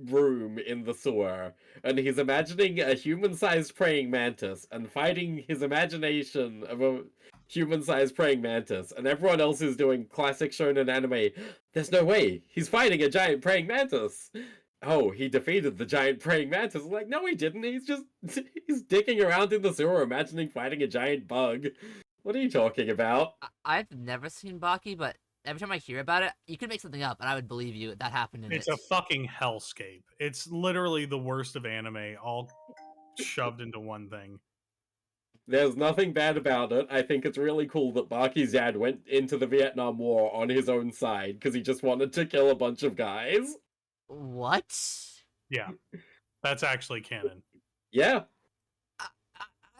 room in the sewer, and he's imagining a human-sized praying mantis and fighting his imagination of a human-sized praying mantis, and everyone else is doing classic shonen anime. There's no way he's fighting a giant praying mantis. Oh, he defeated the giant praying mantis. Like, no, he didn't. He's dicking around in the sewer, imagining fighting a giant bug. What are you talking about? I've never seen Baki, but every time I hear about it, you could make something up, and I would believe you that happened in It's it. a fucking hellscape. It's literally the worst of anime, all shoved into one thing. There's nothing bad about it. I think it's really cool that Baki's dad went into the Vietnam War on his own side because he just wanted to kill a bunch of guys. What? Yeah, that's actually canon. Yeah.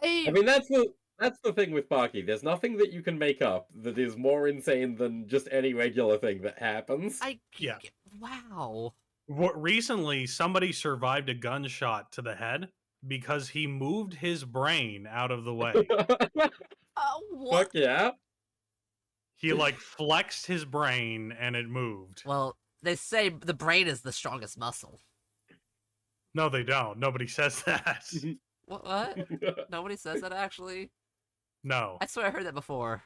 I I mean, that's the thing with Baki. There's nothing that you can make up that is more insane than just any regular thing that happens. Yeah. Wow. Recently, somebody survived a gunshot to the head because he moved his brain out of the way. What? Fuck yeah. He like flexed his brain and it moved. Well, they say the brain is the strongest muscle. No, they don't. Nobody says that. What? Nobody says that actually. No, I swear I heard that before.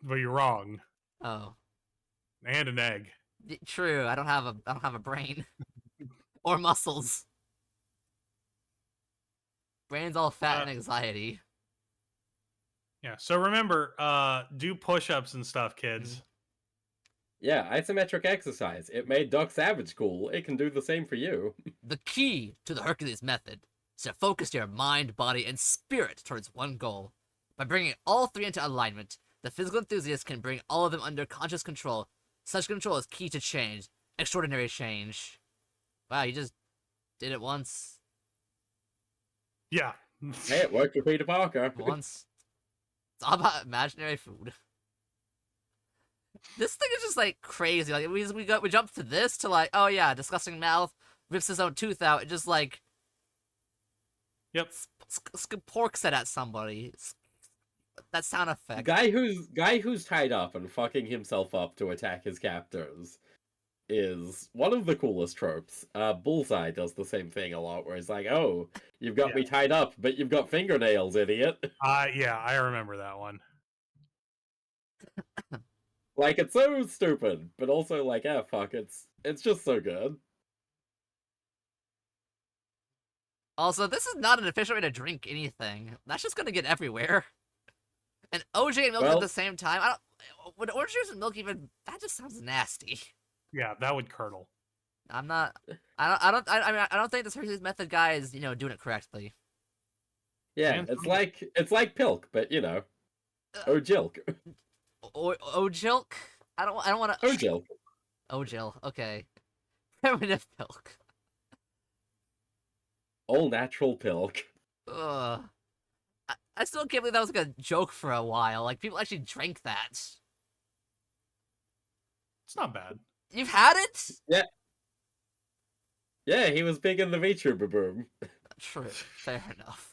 but you're wrong. Oh, And an egg. true. I don't have a brain or muscles. Brain's all fat and anxiety. Yeah. So remember, do push-ups and stuff, kids. Yeah, isometric exercise. It made Doc Savage cool. It can do the same for you. The key to the Hercules method is to focus your mind, body, and spirit towards one goal. By bringing all three into alignment, the physical enthusiast can bring all of them under conscious control. Such control is key to change, extraordinary change. Wow, you just did it once. Yeah. Hey, it worked for Peter Parker. Once. It's all about imaginary food. This thing is just like crazy. Like we jump to this to like, oh yeah, disgusting mouth rips his own tooth out. It just like, Yep. porks it at somebody. That sound effect. Guy who's tied up and fucking himself up to attack his captors is one of the coolest tropes. Bullseye does the same thing a lot, where he's like, "Oh, you've got me tied up, but you've got fingernails, idiot." Yeah, I remember that one. Like, it's so stupid, but also like, fuck, it's just so good. Also, this is not an efficient way to drink anything. That's just gonna get everywhere. And OJ and milk at the same time. Would orange juice and milk even? That just sounds nasty. Yeah, that would curdle. I'm not. I mean, I don't think this Hershey's method guy is doing it correctly. Yeah, Man, it's like Pilk, but Uh, Ojilk. Ojilk. I don't want to. Ojilk. Ojil. Okay. Primitive Pilk. All natural Pilk. Ugh. I still can't believe that was like a joke for a while. Like people actually drank that. it's not bad. You've had it? Yeah, he was big in the Vtuber boom. True. Fair enough.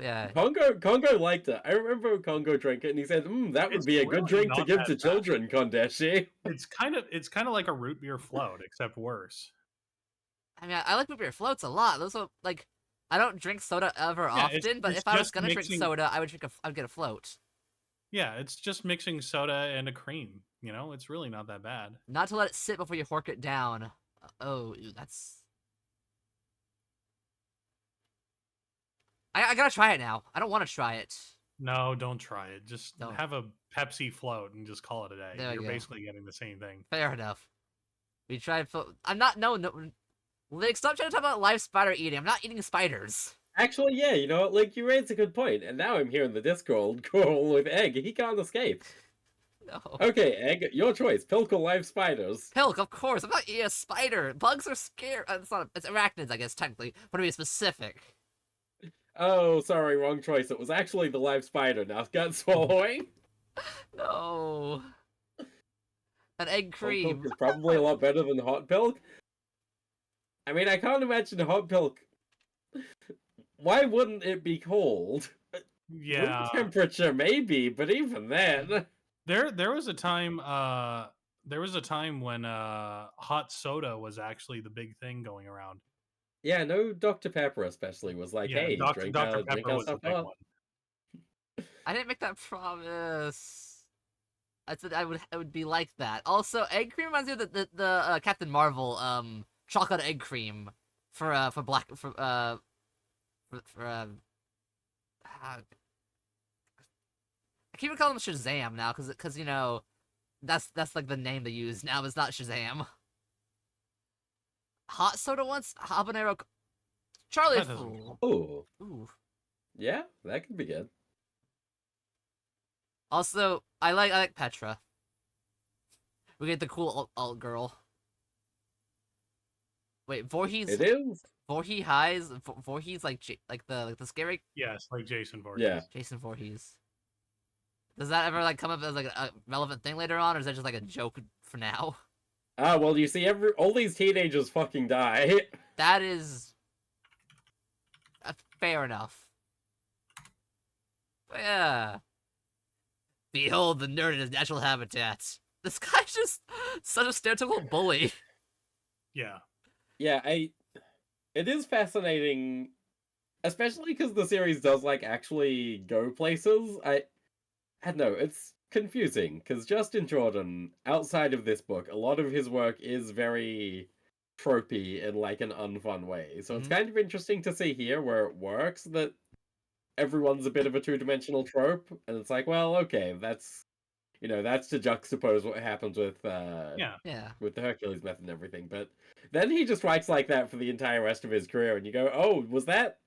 Yeah. Congo liked it. I remember Congo drank it and he said, that would It's be a good really drink to not give that to bad. children, Kondeshi. It's kind of like a root beer float, except worse. I mean, I like root beer floats a lot. Those are like, I don't drink soda ever Yeah, it's- often, but it's if I was just gonna drink mixing- soda, I'd get a float. Yeah, it's just mixing soda and a cream. It's really not that bad. Not to let it sit before you hork it down. Oh, ew, that's. I gotta try it now. I don't want to try it. No, don't try it. Just Don't. have a Pepsi float and just call it a day. There we You're go. basically getting the same thing. Fair enough. We tried. I'm not. No. Like, stop trying to talk about live spider eating. I'm not eating spiders. Actually, yeah, like you raised a good point, and now I'm here in the Discord call with Egg. He can't escape. No. Okay, Egg, your choice. Pilk or live spiders? Pilk, of course. I'm not eating a spider. Bugs are scary. It's not. It's arachnids, I guess, technically. But to be specific. Oh, sorry, wrong choice. It was actually the live spider. Now gut swallowing. No. An egg Cold cream. Pilk is probably a lot better than hot Pilk. I mean, I can't imagine hot Pilk. Why wouldn't it be cold? Yeah. Room temperature, maybe, but even then. There was a time when hot soda was actually the big thing going around. Yeah, no Dr. Pepper especially was like, Yeah, hey, Dr. drink Dr. our Pepper was the stuff big up. one. I didn't make that promise. I said I would be like that. Also, egg cream reminds me of the Captain Marvel chocolate egg cream for black for ah, I keep calling him Shazam now because that's like the name they use now. It's not Shazam. Hot soda once habanero. Charlie That doesn't Fool. Oh, Ooh. yeah, that could be good. Also, I like Petra. We get the cool alt girl. Wait, Voorhees. It is? Voorhees highs. Voorhees like the scary Yes, like Jason Voorhees. Yeah. Jason Voorhees. Does that ever like come up as like a relevant thing later on, or is that just like a joke for now? Ah, well, you see, all these teenagers fucking die. That is fair enough. But yeah. Behold the nerd in his natural habitat. This guy's just such a stereotypical bully. Yeah. Yeah, it is fascinating, especially because the series does like actually go places. I don't know, it's confusing because Justin Jordan, outside of this book, a lot of his work is very tropey in like an unfun way. So it's kind of interesting to see here where it works that everyone's a bit of a two-dimensional trope, and it's like, well, okay, that's to juxtapose what happens with Yeah. with the Hercules method and everything. But then he just writes like that for the entire rest of his career, and you go, oh, was that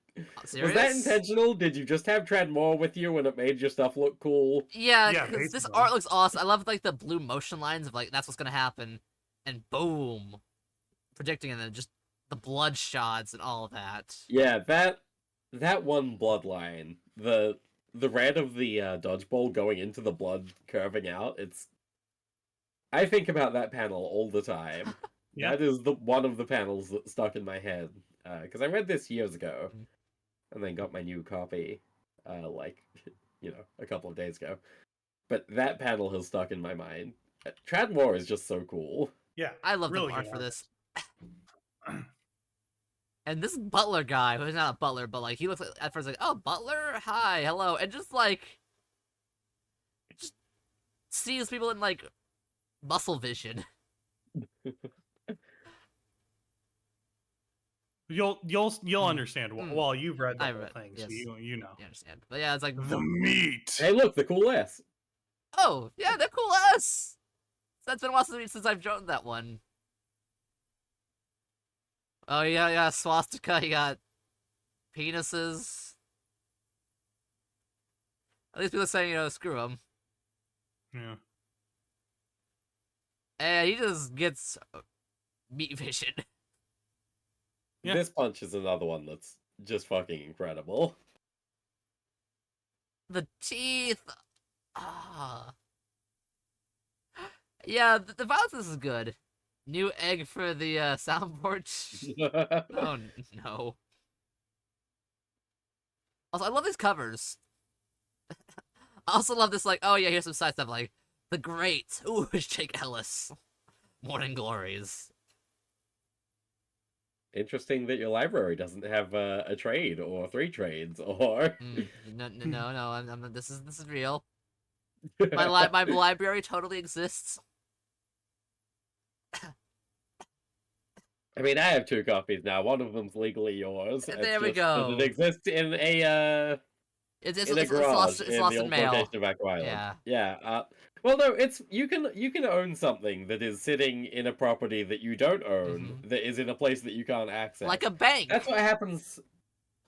Serious? intentional? Did you just have Trad Moore with you and it made your stuff look cool? Yeah, Yeah, because this basically. art looks awesome. I love like the blue motion lines of like that's what's gonna happen, and boom, predicting, and then just the blood shots and all of that. Yeah, that one bloodline, the red of the dodgeball going into the blood curving out. I think about that panel all the time. Yeah. That is one of the panels that stuck in my head because I read this years ago, and then got my new copy, like a couple of days ago. But that panel has stuck in my mind. Trad Moore is just so cool. Yeah. I love really the art good for this. And this Butler guy, who's not a butler, but like he looks like, at first like, oh, Butler, hi, hello, and just sees people in like muscle vision. You'll understand. Well, you've read the I've whole read, thing, yes. so you know. You understand? But yeah, it's like The meat. Hey, look, the cool S. oh yeah, they're cool S. That's been a while since I've drawn that one. Oh, yeah, swastika, you got penises. At least people say, screw him. Yeah. And he just gets meat vision. Yeah. This punch is another one that's just fucking incredible. The teeth. Ah. Yeah, the violence is good. New egg for the soundboard. Oh no. Also, I love these covers. I also love this, like, oh yeah, here's some side stuff, like, the great, ooh, Jake Ellis. Morning Glories. Interesting that your library doesn't have a trade or 3 trades or. No, this is real. My library totally exists. I mean, I have 2 copies now. One of them's legally yours. There we It's just that go. it exists in a garage lost in lost the in old mail. location of Aqua Island. Yeah. Yeah. Well, no, it's you can own something that is sitting in a property that you don't own that is in a place that you can't access. Like a bank. That's what happens.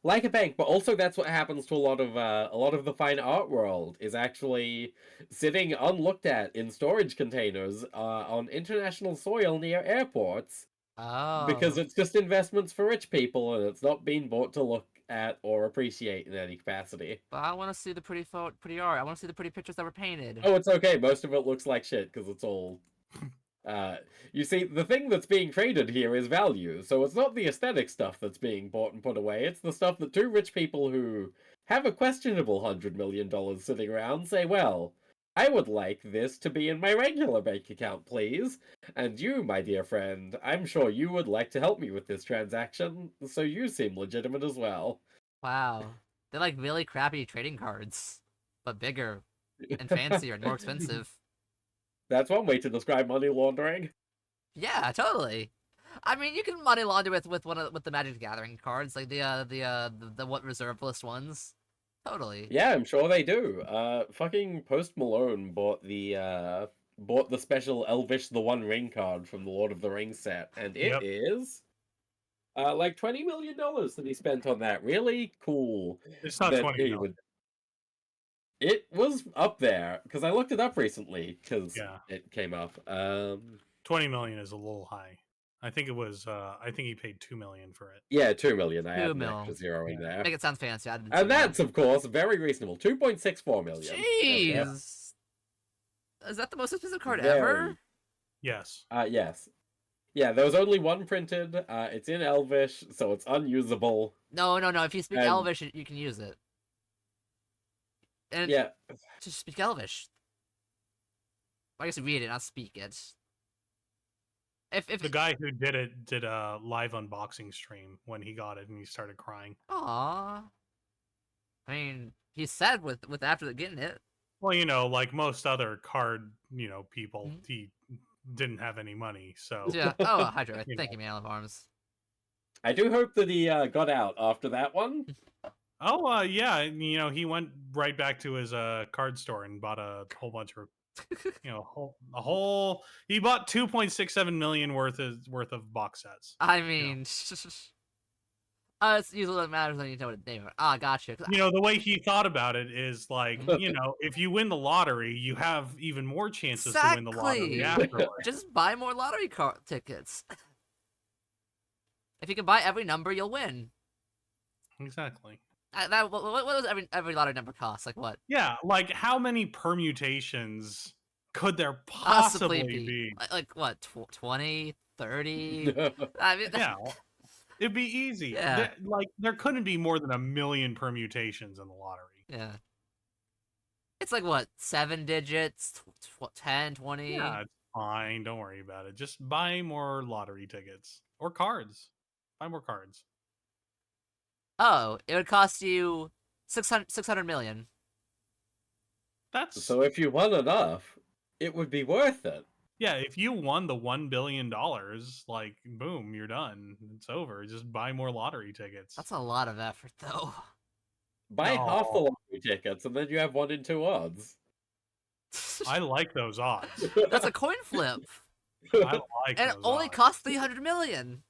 Like a bank, but also that's what happens to a lot of the fine art world is actually sitting unlooked at in storage containers on international soil near airports because Oh. it's just investments for rich people and it's not being bought to look at or appreciate in any capacity. But I want to see the pretty art. I want to see the pretty pictures that were painted. Oh, it's okay. Most of it looks like shit because it's all. You see, the thing that's being traded here is value, so it's not the aesthetic stuff that's being bought and put away. It's the stuff that 2 rich people who have a questionable $100 million sitting around say, well, I would like this to be in my regular bank account, please. And you, my dear friend, I'm sure you would like to help me with this transaction, so you seem legitimate as well. Wow. They're like really crappy trading cards, but bigger and fancier and more expensive. That's one way to describe money laundering. Yeah, totally. I mean, you can money launder with the Magic the Gathering cards, like the what reserve list ones. Totally. Yeah, I'm sure they do. Fucking Post Malone bought the special Elvish the One Ring card from the Lord of the Rings set, and it is like $20 million that he spent on that. Really cool. It's not that 20 he million. would. It was up there because I looked it up recently because it came up. 20 million is a little high. I think it was. I think he paid 2 million for it. Yeah, 2 million. I 2 had an mil. extra zero in there, Make it sound fancy. and that's of course very reasonable. 2.64 million. Jeez. Is that the most expensive card Very. ever? Yes. Yes. Yeah, there was only one printed. It's in Elvish, so it's unusable. No. If you speak And- Elvish, you can use it. And Yeah, just speak Elvish. I guess read it, not speak it. If The guy who did it did a live unboxing stream when he got it and he started crying. Aww. I mean, he's sad with after getting it. Well, like most other card, people, Mhm. he didn't have any money, so Yeah. Oh, Hydra. You Thank you, Man of Arms. I do hope that he got out after that one. Oh, yeah, he went right back to his card store and bought a whole bunch of, he bought 2.67 million worth of box sets. I mean, it's usually what matters when you know what they are. Ah, gotcha. The way he thought about it is like, if you win the lottery, you have even more chances to win the lottery Exactly. afterwards. Just buy more lottery tickets. If you can buy every number, you'll win. Exactly. What does every lottery number cost? Like what? Yeah, like how many permutations could there possibly be? Like what? 20, 30? I mean, Yeah, it'd be easy. Yeah. There couldn't be more than 1 million permutations in the lottery. Yeah. It's like what? 7 digits? 10, 20? Yeah, it's fine. Don't worry about it. Just buy more lottery tickets or cards. Buy more cards. Oh, it would cost you 600 million. That's So if you won enough, it would be worth it. Yeah, if you won the $1 billion, like, boom, you're done. It's over. Just buy more lottery tickets. That's a lot of effort, though. Buy half the No. lottery tickets, and then you have 1 in 2 odds. I like those odds. That's a coin flip. I like And it those only odds. costs 300 million.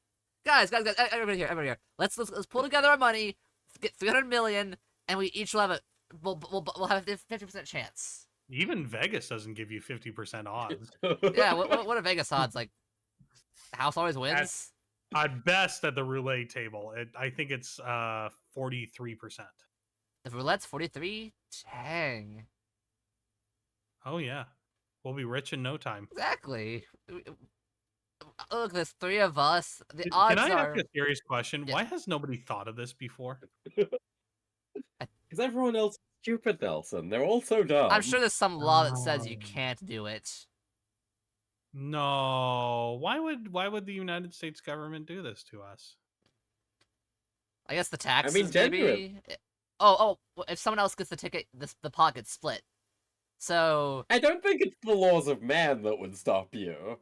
Guys, everybody here. Let's pull together our money, get 300 million, and we each will have a we'll have a 50% chance. Even Vegas doesn't give you 50% odds. Yeah, what are Vegas odds like? House always wins. At best, at the roulette table, I think it's 43%. The roulette's 43. Dang. Oh yeah, we'll be rich in no time. Exactly. Look, there's 3 of us. The Can odds I are. ask a serious question? Yeah. Why has nobody thought of this before? Because everyone else is stupid, Nelson. They're all so dumb. I'm sure there's some law that says you can't do it. No. Why would the United States government do this to us? I guess the taxes, genuine. maybe. Oh, if someone else gets the ticket, the pot gets split. So I don't think it's the laws of man that would stop you.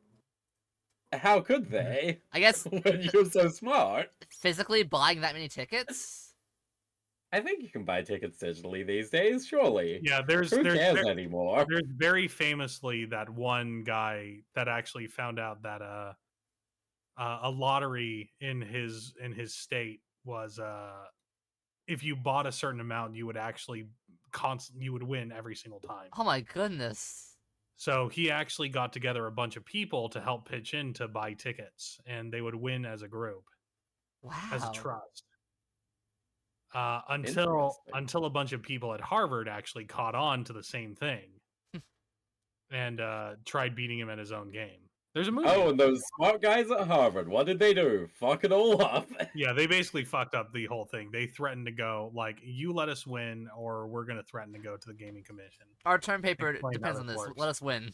How could they? I guess When you're so smart. physically buying that many tickets. I think you can buy tickets digitally these days, surely. Yeah, there's Who cares anymore? There's very famously that one guy that actually found out that a lottery in his state was if you bought a certain amount, you would actually you would win every single time. Oh my goodness. So he actually got together a bunch of people to help pitch in to buy tickets, and they would win as a group, Wow. as a trust. Until a bunch of people at Harvard actually caught on to the same thing and tried beating him at his own game. There's a movie. Oh, and those smart guys at Harvard, what did they do? Fuck it all up. Yeah, they basically fucked up the whole thing. They threatened to go, like, you let us win, or we're going to threaten to go to the gaming commission. Our term paper Explain depends how on this this. works. Let us win.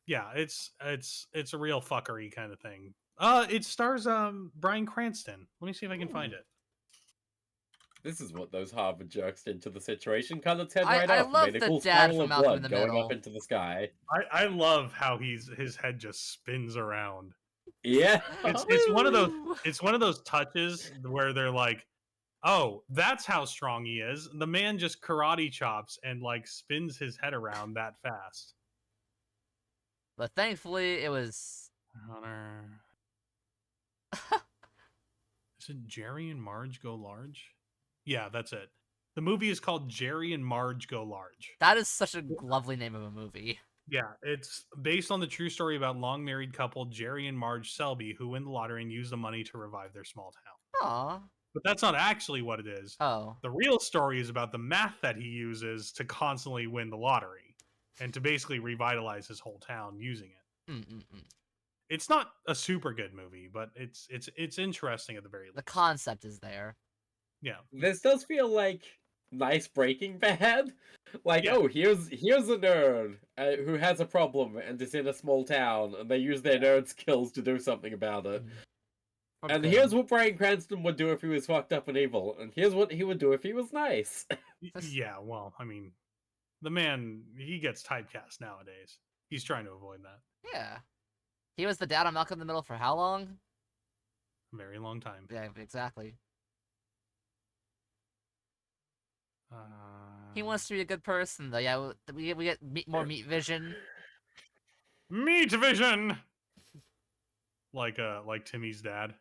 Yeah, it's a real fuckery kind of thing. It stars Bryan Cranston. Let me see if I can find it. This is what those Harvard jerks did to the situation. Cut its head I right off love and made the a cool dad spiral from of Malcolm in blood the going Middle. up into the sky. I love how his head just spins around. Yeah. It's one of those touches where they're like, oh, that's how strong he is. The man just karate chops and like spins his head around that fast. But thankfully, it was. Honor. Is it Jerry and Marge Go Large? Yeah, that's it. The movie is called Jerry and Marge Go Large. That is such a lovely name of a movie. Yeah, it's based on the true story about long married couple Jerry and Marge Selby who win the lottery and use the money to revive their small town. Aw. But that's not actually what it is. Oh. The real story is about the math that he uses to constantly win the lottery and to basically revitalize his whole town using it. Mm-mm-mm. It's not a super good movie, but it's interesting at the very least. The concept is there. Yeah. This does feel like nice Breaking Bad. Like, Yeah. oh, here's a nerd who has a problem and is in a small town, and they use their nerd skills to do something about it. And Okay. here's what Bryan Cranston would do if he was fucked up and evil, and here's what he would do if he was nice. Yeah, well, I mean, the man, he gets typecast nowadays. He's trying to avoid that. Yeah. He was the dad on Malcolm in the Middle for how long? A very long time. Yeah, exactly. He wants to be a good person, though. Yeah, we get more meat vision. Meat vision. Like Timmy's dad.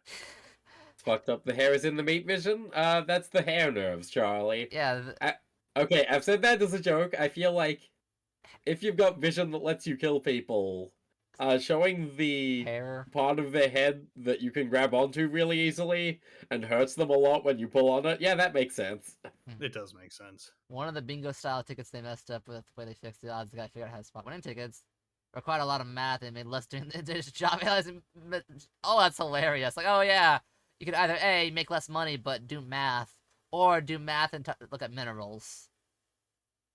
It's fucked up. The hair is in the meat vision. That's the hair nerves, Charlie. Yeah. Okay, I've said that as a joke. I feel like if you've got vision that lets you kill people, showing the Hair. part of their head that you can grab onto really easily and hurts them a lot when you pull on it, yeah, that makes sense. It does make sense. One of the bingo style tickets they messed up with, the way they fixed the odds, the guy figured out how to spot winning tickets. Required a lot of math and made less doing his job. Oh, that's hilarious. Like, oh yeah, you could either A, make less money but do math, or do math and look at minerals.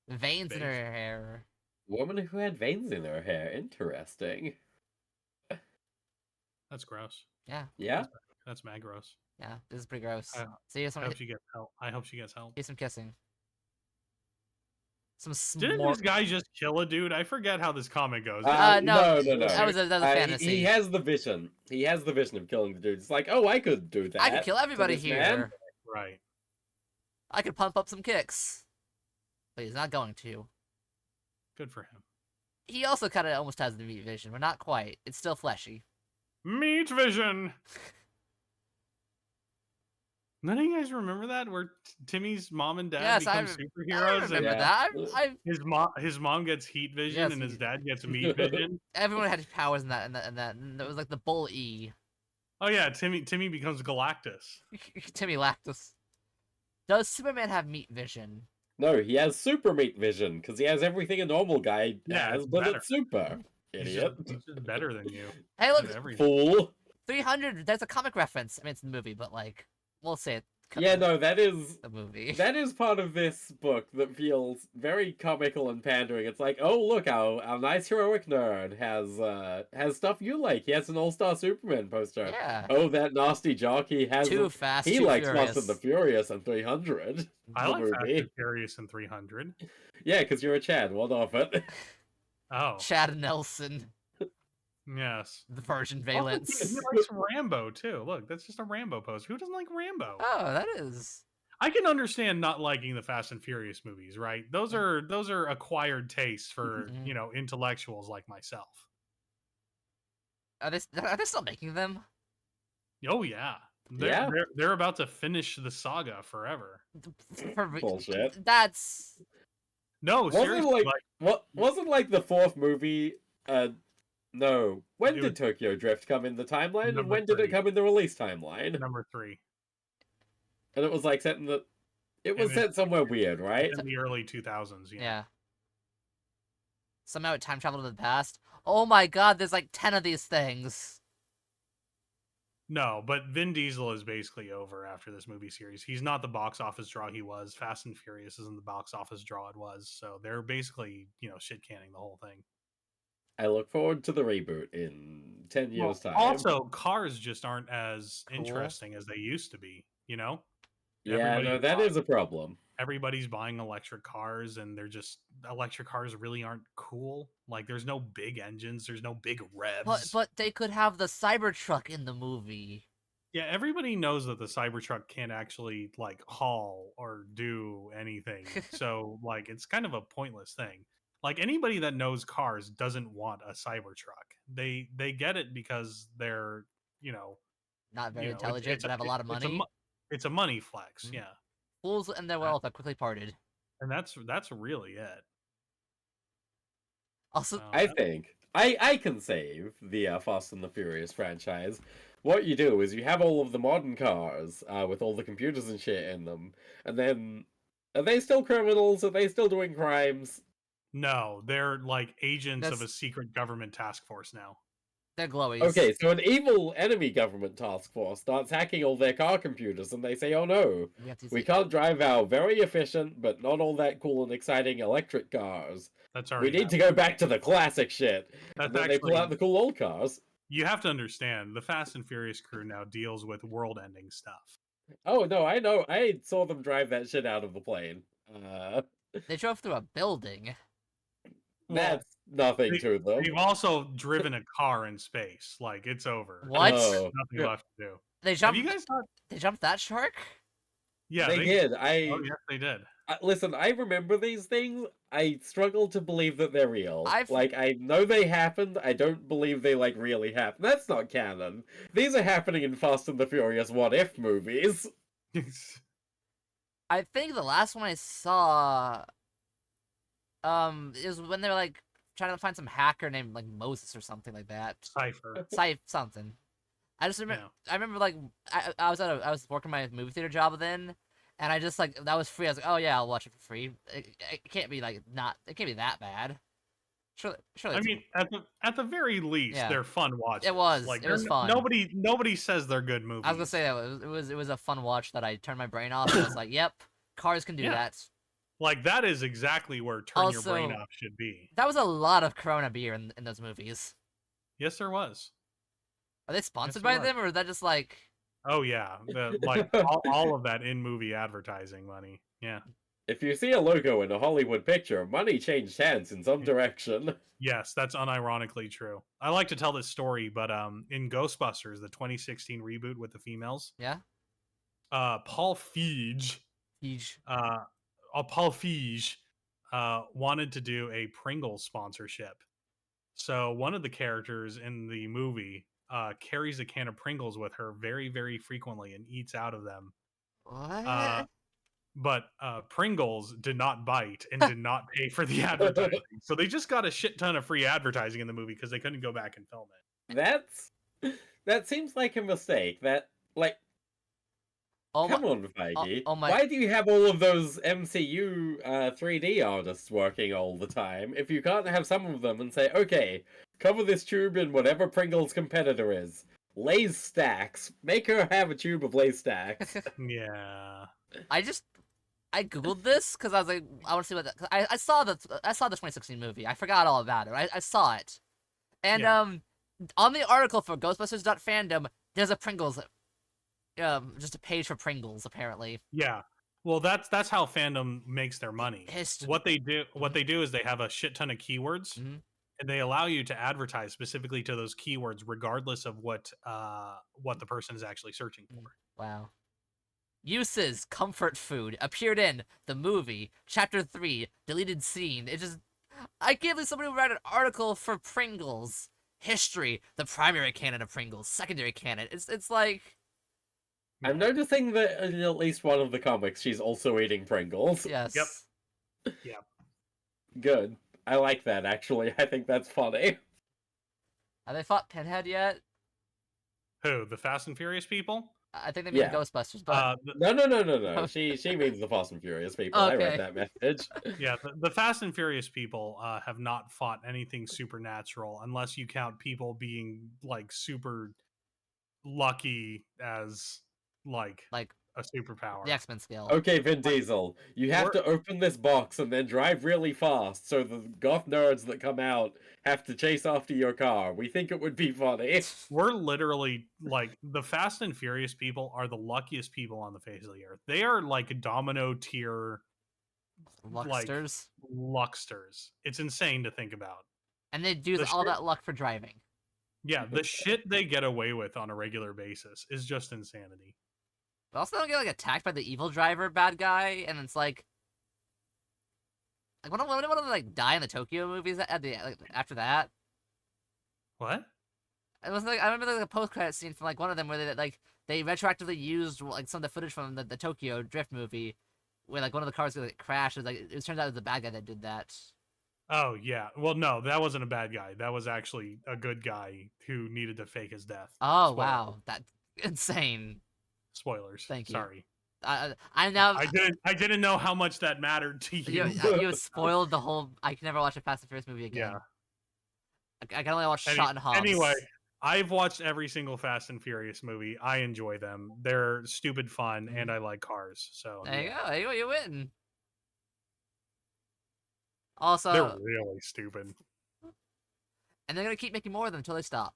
Veins in her hair. Woman who had veins in her hair. Interesting. That's gross. Yeah. Yeah? That's mad gross. Yeah, this is pretty gross. See, I hope she gets help. I hope she gets help. here's some kissing. Some Didn't more. this guy just kill a dude? I forget how this comic goes. No. No. That was a fantasy. He has the vision. He has the vision of killing the dude. It's like, oh, I could do that. I could kill everybody this here. man. Right. I could pump up some kicks. But he's not going to. Good for him. He also kind of almost has the meat vision, but not quite. It's still fleshy. Meat vision. None of you guys remember that where Timmy's mom and dad Yes, become I superheroes remember and Yeah. that. his mom gets heat vision Yes, and his he- dad gets meat vision? everyone had powers in that, and it was like the Bull E. Oh yeah, Timmy becomes Galactus. Timmy Lactus. Does Superman have meat vision? No, he has super meat vision because he has everything a normal guy Yeah, has, it's but better. it's super. He's Idiot. just better than you. Hey, At look, everything. Fool. 300. There's a comic reference. I mean, it's in the movie, but like, we'll say it. Yeah, no, that is The movie. that is part of this book that feels very comical and pandering. It's like, oh look, our nice heroic nerd has stuff you like. He has an All-Star Superman poster. Yeah. Oh, that nasty jockey has Too fast. he too likes furious. Fast and the Furious and 300. I the like Fast movie. and Furious and 300. Yeah, because you're a Chad. What of it? Oh, Chad Nelson, yes. the Virgin Also, Valence. he likes Rambo too. Look, that's just a Rambo poster. Who doesn't like Rambo? Oh, that is. I can understand not liking the Fast and Furious movies, right? Those are acquired tastes for Mhm. intellectuals like myself. Are they still making them? Oh yeah, Yeah. they're about to finish the saga forever. Bullshit. That's. No, Wasn't seriously, wasn't like the fourth movie? No. When It did was Tokyo Drift come in the timeline, and number when did it 3. come in the release timeline? Number 3, And it was like set in the. It was And set somewhere weird, right? in the early 2000s. Yeah. Somehow it time traveled to the past. Oh my god, there's like 10 of these things. No, but Vin Diesel is basically over after this movie series. He's not the box office draw he was. Fast and Furious isn't the box office draw it was. So they're basically, shit canning the whole thing. I look forward to the reboot in 10 Well, years' time. also, cars just aren't as Cool. interesting as they used to be, yeah, everybody's no, that is a problem. everybody's buying electric cars and electric cars really aren't cool. Like there's no big engines, there's no big revs. But they could have the Cybertruck in the movie. Yeah, everybody knows that the Cybertruck can't actually like haul or do anything. So like it's kind of a pointless thing. Like anybody that knows cars doesn't want a Cybertruck. They get it because they're, Not very you know, intelligent, but have a lot of money. It's a money flex, Mhm. yeah. Fools and their wealth are quickly parted. And that's really it. Also, I think I can save the Fast and the Furious franchise. What you do is you have all of the modern cars with all the computers and shit in them, and then are they still criminals? Are they still doing crimes? No, they're like agents of a That's- secret government task force now. they're glowies. Okay, so an evil enemy government task force starts hacking all their car computers, and they say, "Oh no, We have to we see- can't drive our very efficient but not all that cool and exciting electric cars. That's We already need to go back to the classic shit." That's And then they pull actually- out the cool old cars. You have to understand, the Fast and Furious crew now deals with world-ending stuff. Oh no, I know. I saw them drive that shit out of the plane. They drove through a building. That's nothing to them. They've also driven a car in space. Like it's over. What? Oh, Nothing left to do. They Have jumped. you guys not? They jumped that shark. Yeah, they did. Oh, yes, they did. Listen. I remember these things. I struggle to believe that they're real. I've- Like I know they happened. I don't believe they like really happened. That's not canon. These are happening in Fast and the Furious What If movies. I think the last one I saw, is when they were like trying to find some hacker named like Moses or something like that. Cypher. Something. I just remember. Yeah. I remember like I was working my movie theater job then, and I just like that was free. I was like, oh yeah, I'll watch it for free. It can't be like not. It can't be that bad. Surely. I mean, at the very least, Yeah. they're fun watches. It was. Like It was fun. Nobody says they're good movies. I was gonna say that it was a fun watch that I turned my brain off. And I was like, yep, cars can do Yeah. that. Like that is exactly where turn your brain Also- off should be. That was a lot of Corona beer in those movies. Yes, there was. Are they sponsored it by was. them, or is that just like? Oh yeah, all of that in movie advertising money. Yeah. If you see a logo in a Hollywood picture, money changed hands in some direction. Yes, that's unironically true. I like to tell this story, but in Ghostbusters, the 2016 reboot with the females, Yeah. Paul Feig, Huge. Paul Feig, wanted to do a Pringles sponsorship, So one of the characters in the movie carries a can of Pringles with her very, very frequently and eats out of them. Uh, What? but Pringles did not bite and did not pay for the advertising. So they just got a shit ton of free advertising in the movie because they couldn't go back and film it. That seems like a mistake. That like Oh my! come on, Feige. Oh my! Why do you have all of those MCU 3D artists working all the time if you can't have some of them and say, okay, cover this tube in whatever Pringles competitor is? Lay's stacks. Make her have a tube of Lay's stacks. Yeah. I googled this because I was like, I want to see what. I saw the 2016 movie. I forgot all about it. I saw it, and Yeah. on the article for Ghostbusters.fandom, there's a Pringles, just a page for Pringles apparently. Yeah. Well, that's how fandom makes their money. What they do is they have a shit ton of keywords, Mhm. and they allow you to advertise specifically to those keywords, regardless of what the person is actually searching for. Wow. Uses comfort food appeared in the movie Chapter 3 deleted scene. It just I can't believe somebody would write an article for Pringles. History, the primary canon of Pringles, secondary canon. It's like I'm noticing that in at least one of the comics, she's also eating Pringles. yes. Yep. Good. I like that, actually. I think that's funny. Have they fought Pinhead yet? Who? The Fast and Furious people? I think they mean Yeah. Ghostbusters, but No. She means the Fast and Furious people. I Okay. read that message. Yeah, the Fast and Furious people have not fought anything supernatural unless you count people being like super lucky as like like a superpower. the X-Men scale. Okay, Vin Diesel, you have we're- to open this box and then drive really fast so the goth nerds that come out have to chase after your car. We think it would be funny. We're literally like the Fast and Furious people are the luckiest people on the face of the earth. They are like domino tier Lucksters. lucksters. It's insane to think about. And they do the all shit- that luck for driving. Yeah, the shit they get away with on a regular basis is just insanity. But also don't get like attacked by the evil driver bad guy, and it's like one of them like die in the Tokyo movies at the after that. What? It was like I remember like a post-credit scene from like one of them where they retroactively used like some of the footage from the Tokyo Drift movie, where like one of the cars like crashed. It turns out it was the bad guy that did that. Oh yeah. Well, no, that wasn't a bad guy. That was actually a good guy who needed to fake his death. Oh Spoiler. wow, that's insane. Spoilers. Thank you. Sorry. I'm now. I didn't know how much that mattered to you. You spoiled the whole. I can never watch a Fast and Furious movie again. Yeah. I can only watch Shot and Hobbs. Anyway, I've watched every single Fast and Furious movie. I enjoy them. They're stupid fun, and I like cars. So there you yeah. go. There you go. You win. Also, They're really stupid. and they're gonna keep making more of them until they stop.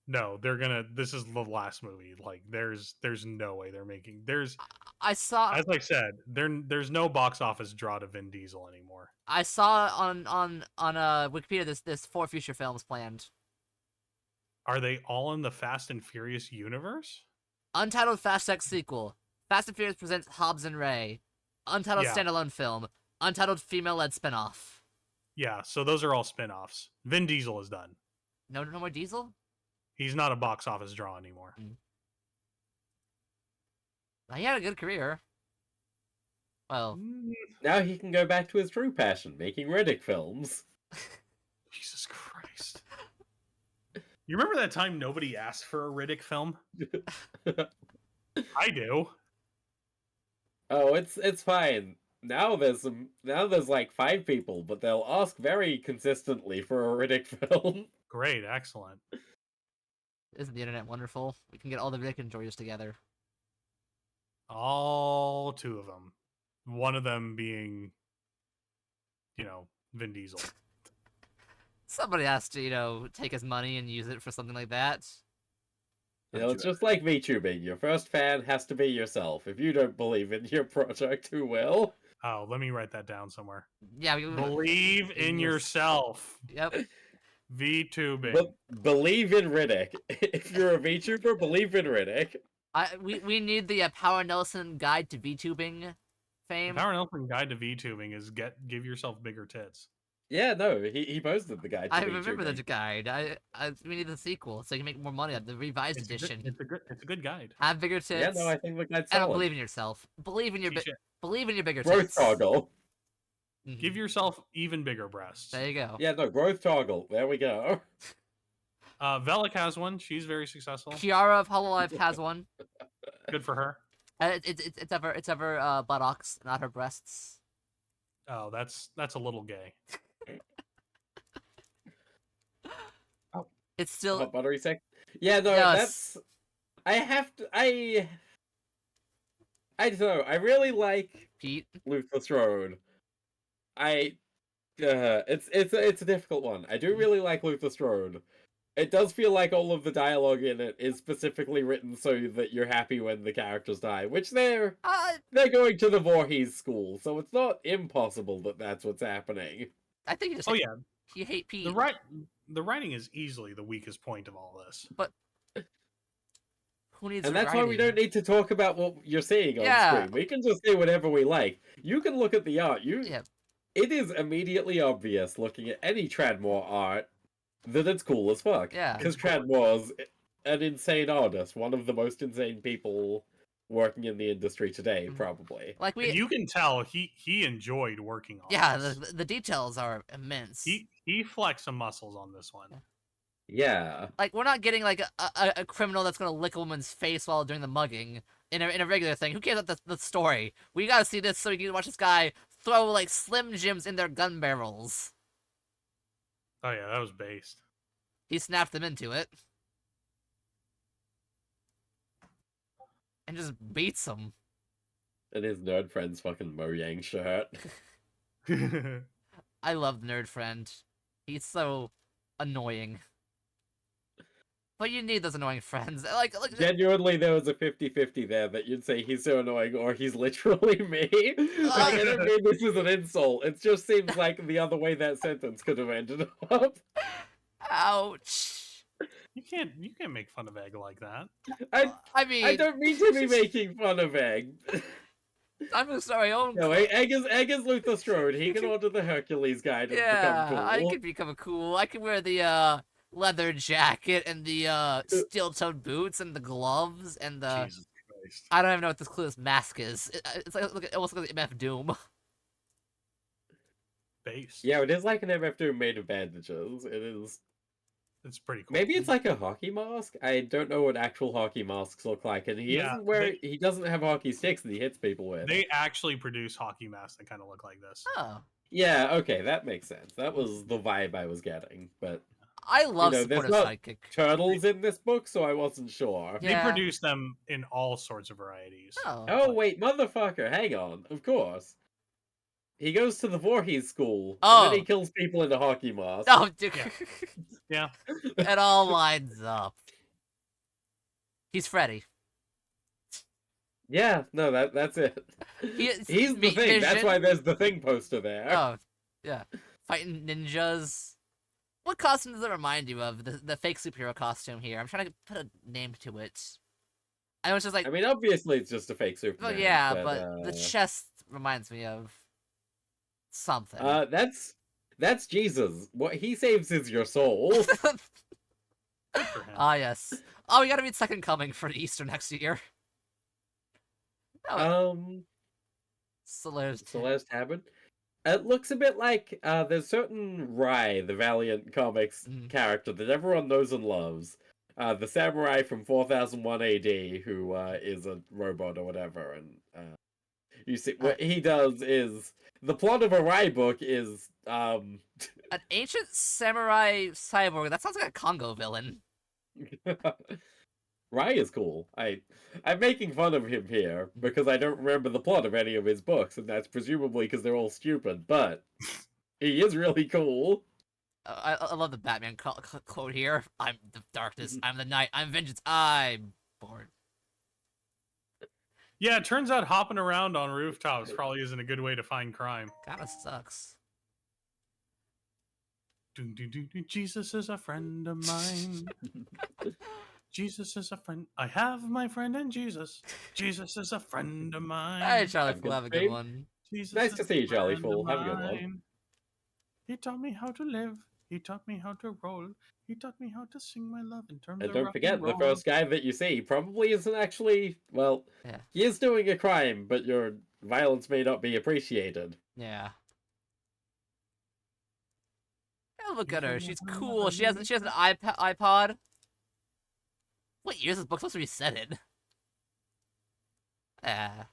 No, they're gonna. This is the last movie. Like, there's no way they're making. I saw. As I said, there's no box office draw to Vin Diesel anymore. I saw on Wikipedia this 4 future films planned. Are they all in the Fast and Furious universe? Untitled Fast X sequel. Fast and Furious presents Hobbs and Ray. Untitled Yeah. standalone film. Untitled female-led spinoff. Yeah, so those are all spin-offs. Vin Diesel is done. No more Diesel. He's not a box office draw anymore. He had a good career. Well, Now he can go back to his true passion, making Riddick films. Jesus Christ. You remember that time nobody asked for a Riddick film? I do. Oh, it's fine. Now there's like 5 people, but they'll ask very consistently for a Riddick film. Great, excellent. isn't the internet wonderful? We can get all the Rick enjoyers together. All 2 of them. One of them being, Vin Diesel. Somebody has to, take his money and use it for something like that. It's just like VTubing. Your first fan has to be yourself. If you don't believe in your project, who will? Oh, let me write that down somewhere. Yeah, Believe in yourself. Yep. VTubing. But believe in Riddick. If you're a VTuber, believe in Riddick. We need the Power Nelson guide to VTubing fame. Power Nelson guide to VTubing is give yourself bigger tits. Yeah, no, he posted the guide to I VTubing. remember the guide. We need the sequel so you can make more money on the revised edition. It's a good guide. Have bigger tits. Yeah, no, I think the guide's and solid. believe in yourself. Believe in your Touche. believe in your bigger Growth tits. toggle. Mhm. Give yourself even bigger breasts. There you go. Yeah, no, growth toggle. There we go. Velik has one. She's very successful. Kiara of Hololive has one. Good for her. It's ever buttocks, not her breasts. Oh, that's a little gay. It's still Hot buttery sex. Yeah, no, Yes. that's. I have to. I don't know. I really like Pete. Luther Strode. It's a difficult one. I do really like Luther Strode. It does feel like all of the dialogue in it is specifically written so that you're happy when the characters die, which they're going to the Voorhees school, so it's not impossible that that's what's happening. I think you just Oh yeah, you hate Pete. the writing is easily the weakest point of all this. But who needs And that's why we don't need to talk about what you're seeing on Yeah. screen. We can just say whatever we like. You can look at the art. Yeah. It is immediately obvious looking at any Tradmore art that it's cool as fuck. Yeah. Because Tradmore's an insane artist, one of the most insane people working in the industry today, probably. Like And you can tell he enjoyed working on. Yeah, this. the details are immense. He flexed some muscles on this one. Yeah. Like we're not getting like a criminal that's gonna lick a woman's face while doing the mugging in a regular thing. Who cares about the story? We gotta see this so we can watch this guy throw like Slim Jims in their gun barrels. Oh yeah, that was based. He snapped them into it. And just beats them. And his nerd friend's fucking Mojang shirt. I love Nerd Friend. He's so annoying. But you need those annoying friends. Like Genuinely, there was a 50-50 there that you'd say he's so annoying or he's literally me. Like, I don't mean this is an insult. It just seems like the other way that sentence could have ended up. ouch. You can't make fun of Egg like that. I mean, I don't mean to be making fun of Egg. I'm sorry, own. No, Egg is Luther Strode. He can order the Hercules guide and Yeah, become I cool. could become cool. I can wear the leather jacket and the steel-toed boots and the gloves and the. Jesus Christ. I don't even know what this clueless mask is. It's like almost like MF Doom. Based. Yeah, it is like an MF2 made of bandages. It is. It's pretty cool. Maybe it's like a hockey mask. I don't know what actual hockey masks look like, and he he doesn't have hockey sticks that he hits people with. They actually produce hockey masks that kind of look like this. Oh, Yeah, okay, that makes sense. That was the vibe I was getting, but I love there's supportive not sidekick. turtles in this book, so I wasn't sure. Yeah. They produce them in all sorts of varieties. Oh wait, motherfucker, hang on. Of course. He goes to the Voorhees school, and Oh. then he kills people in a hockey mask. Oh, dude. Yeah. It all lines up. He's Freddy. Yeah, no, that's it. He's He's the thing. That's why there's the thing poster there. Oh, yeah. Fighting ninjas. What costume does it remind you of? The fake superhero costume here. I'm trying to put a name to it. I was just like, I mean, obviously it's just a fake Superman. well, yeah, but the chest reminds me of something. That's Jesus. What he saves is your soul. Good for him. Yes. Oh, we gotta read Second Coming for Easter next year. Celeste Hammond. It looks a bit like there's certain Rai, the Valiant Comics character that everyone knows and loves. The samurai from 4001 AD who is a robot or whatever, and you see what he does is the plot of a Rai book is an ancient samurai cyborg. That sounds like a Congo villain. Rai is cool. I'm making fun of him here because I don't remember the plot of any of his books, and that's presumably because they're all stupid, but he is really cool. I love the Batman quote here. I'm the darkness, I'm the night, I'm vengeance, I'm bored. Yeah, it turns out hopping around on rooftops probably isn't a good way to find crime. Kinda sucks. Jesus is a friend of mine. Jesus is a friend. I have my friend in Jesus. Jesus is a friend of mine. Hey, Charlie Have a Fool, good have a good stream. one. Jesus Nice is to a see you, Jolly friend Fool. of Have a good one. mine. He taught me how to live. He taught me how to roll. He taught me how to sing my love in terms And of don't rock forget, and the roll. first guy that you see probably isn't actually, well, Yeah. he is doing a crime, but your violence may not be appreciated. Yeah. Oh, look You at her. can She's never, cool. never She has leave an iPod. What year is this book supposed to be set in? Ah.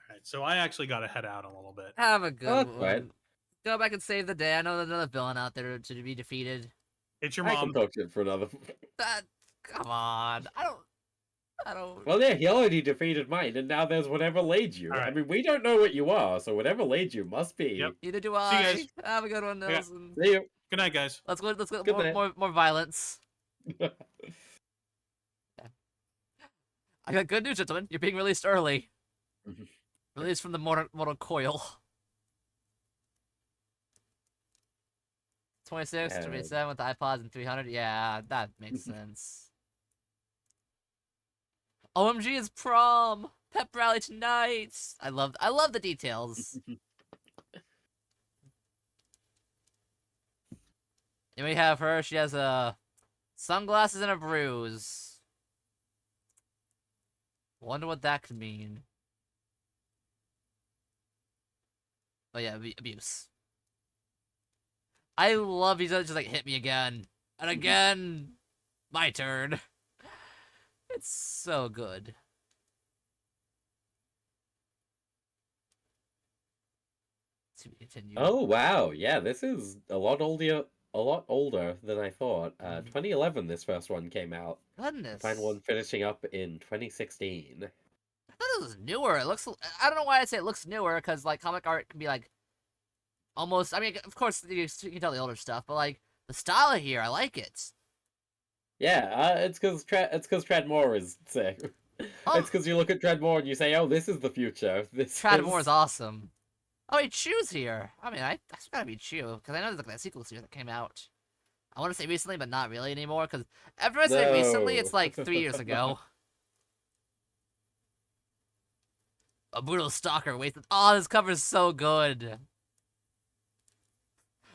All right, so I actually got to head out a little bit. Have a good Oh, that's one. right. Go back and save the day. I know there's another villain out there to be defeated. It's your I can mom. talk shit for another. That. Come on. I don't. Well, yeah, he already defeated mine, and now there's whatever laid you. All I right. mean, we don't know what you are, so whatever laid you must be. Yep. Neither do See you I. guys. Have a good one, Okay. Nelson. See you. Good night, guys. Let's go. Let's go. Good night. More violence. I got good news, gentlemen. You're being released early. Released from the mortal coil. 26, 27 with the iPods and 300. Yeah, that makes sense. OMG is prom. Pep rally tonight. I love the details. And we have her. She has sunglasses and a bruise. Wonder what that could mean. Oh yeah, abuse. I love he's just like hit me again and again. My turn. It's so good. To be continued. Oh wow, yeah, this is a lot older than I thought. 2011, this first one came out. Goodness. Final one finishing up in 2016. I thought it was newer. It looks. I don't know why I say it looks newer, because like comic art can be like almost. I mean, of course you can tell the older stuff, but like the style here, I like it. Yeah, it's because Treadmore is sick. Oh. It's because you look at Treadmore and you say, "Oh, this is the future." This Treadmore is awesome. Oh, he Chew's here. I mean, that's gotta be Chew, because I know there's like that sequel series that came out. I want to say recently, but not really anymore, because after I say recently, it's like 3 years ago. A brutal stalker wasted. Oh, this cover is so good.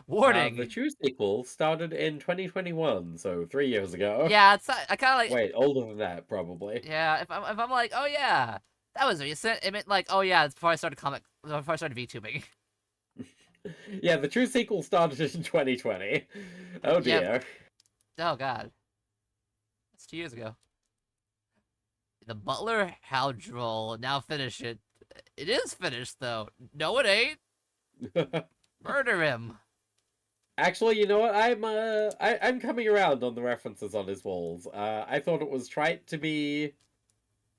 Warning. The True sequel started in 2021, so 3 years ago. Yeah, it's I kind of like. Wait, older than that, probably. Yeah, if I'm like, oh yeah, that was recent. It meant like, oh yeah, it's before I started VTubing. Yeah, the True sequel started in 2020. Oh dear. Yep. Oh god, that's 2 years ago. The Butler, how droll. Now finish it. It is finished though. No, it ain't. Murder him. Actually, you know what? I'm coming around on the references on his walls. I thought it was trite to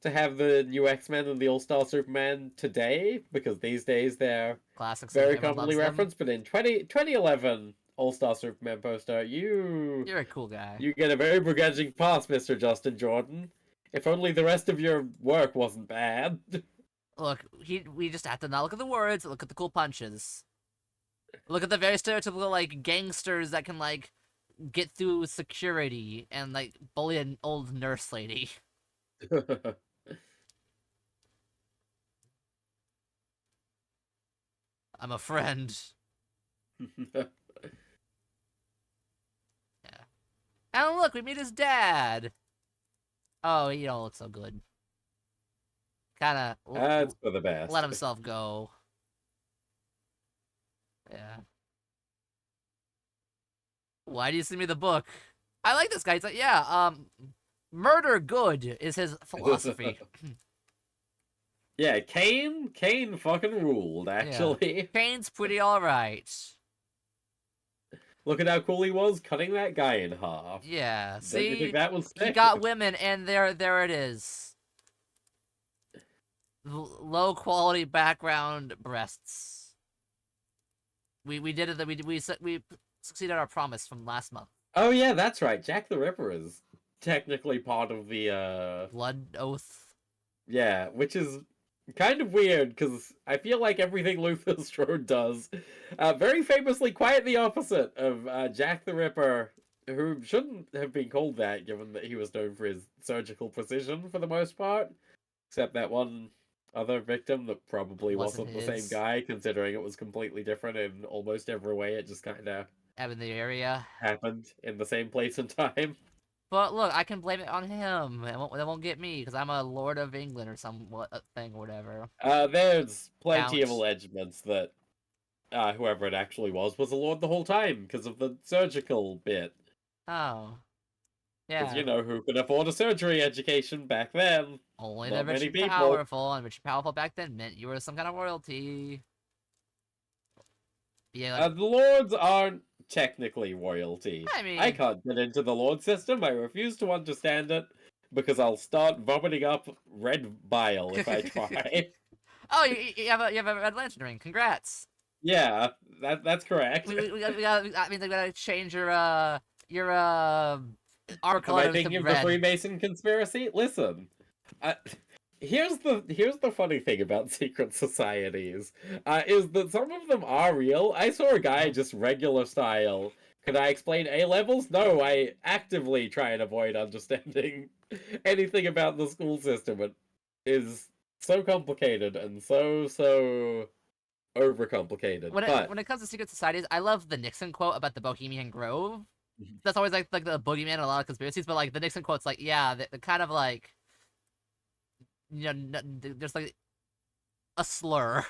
have the new X-Men and the All-Star Superman today, because these days they're Classics. very commonly referenced, but in 2011 All-Star Superman poster, You're a cool guy. you get a very begrudging pass, Mr. Justin Jordan. If only the rest of your work wasn't bad. Look, we just have to not look at the words, look at the cool punches. Look at the very stereotypical, like, gangsters that can, like, get through security and, like, bully an old nurse lady. I'm a friend. Yeah. And look, we meet his dad. Oh, he don't look so good. Kinda That's for the best. let himself go. Yeah. Why do you send me the book? I like this guy. He's like, yeah, murder good is his philosophy. Yeah, Kane fucking ruled, actually. Kane's pretty alright. Look at how cool he was cutting that guy in half. Yeah, Don't you see? think that was He sick? got women, and there it is. Low quality background breasts. We did it. We succeeded our promise from last month. Oh yeah, that's right. Jack the Ripper is technically part of the Blood oath. yeah, which is kind of weird because I feel like everything Luther Strode does, very famously quite the opposite of Jack the Ripper, who shouldn't have been called that given that he was known for his surgical precision for the most part, except that one other victim that probably Wasn't wasn't the same his. guy, considering it was completely different in almost every way. It just kind of Out in the area. happened in the same place and time. But look, I can blame it on him. It won't get me because I'm a Lord of England or some thing or whatever. There's plenty of Count. allegements that whoever it actually was a lord the whole time because of the surgical bit. Oh. Because Yeah. you know who could afford a surgery education back then? Only the Not rich many and people. powerful, and rich and powerful back then meant you were some kind of royalty. Yeah, like, The lords aren't technically royalty. I I mean, can't get into the lord system. I refuse to understand it because I'll start vomiting up red bile if I try. oh, you have a red lantern ring. Congrats. Yeah, that's correct. I mean, they gotta change your armor Am I color to thinking of the red. Freemason conspiracy? Listen, I, here's the funny thing about secret societies, is that some of them are real. I saw a guy just regular style. Could I explain A levels? No, I actively try and avoid understanding anything about the school system. It is so complicated and so overcomplicated. When it But when it comes to secret societies, I love the Nixon quote about the Bohemian Grove. That's always like the boogeyman in a lot of conspiracies, but like the Nixon quote's like, yeah, the kind of like, there's like a slur.